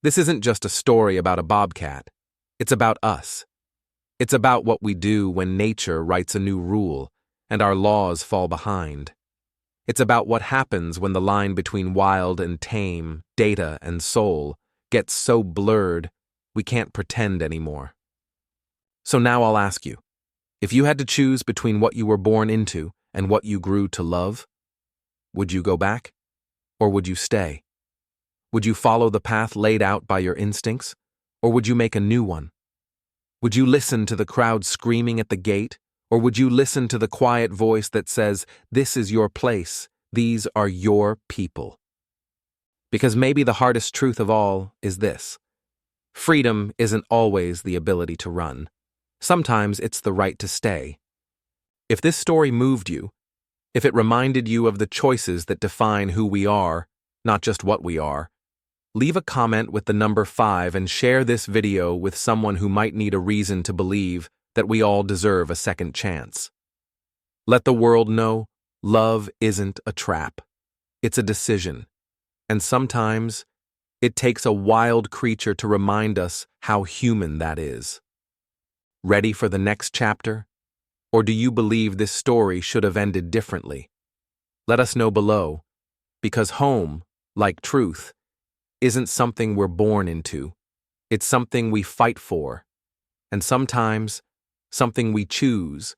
This isn't just a story about a bobcat. It's about us. It's about what we do when nature writes a new rule and our laws fall behind. It's about what happens when the line between wild and tame, data and soul, gets so blurred we can't pretend anymore. So now I'll ask you, if you had to choose between what you were born into and what you grew to love, would you go back? Or would you stay? Would you follow the path laid out by your instincts? Or would you make a new one? Would you listen to the crowd screaming at the gate? Or would you listen to the quiet voice that says, "This is your place, these are your people"? Because maybe the hardest truth of all is this. Freedom isn't always the ability to run. Sometimes it's the right to stay. If this story moved you, if it reminded you of the choices that define who we are, not just what we are, leave a comment with the number 5 and share this video with someone who might need a reason to believe that we all deserve a second chance. Let the world know love isn't a trap. It's a decision. And sometimes it takes a wild creature to remind us how human that is. Ready for the next chapter? Or do you believe this story should have ended differently? Let us know below, because home, like truth, isn't something we're born into. It's something we fight for, and sometimes something we choose.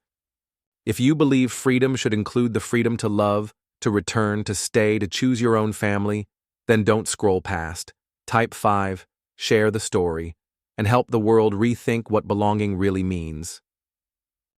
If you believe freedom should include the freedom to love, to return, to stay, to choose your own family, then don't scroll past. Type 5, share the story, and help the world rethink what belonging really means.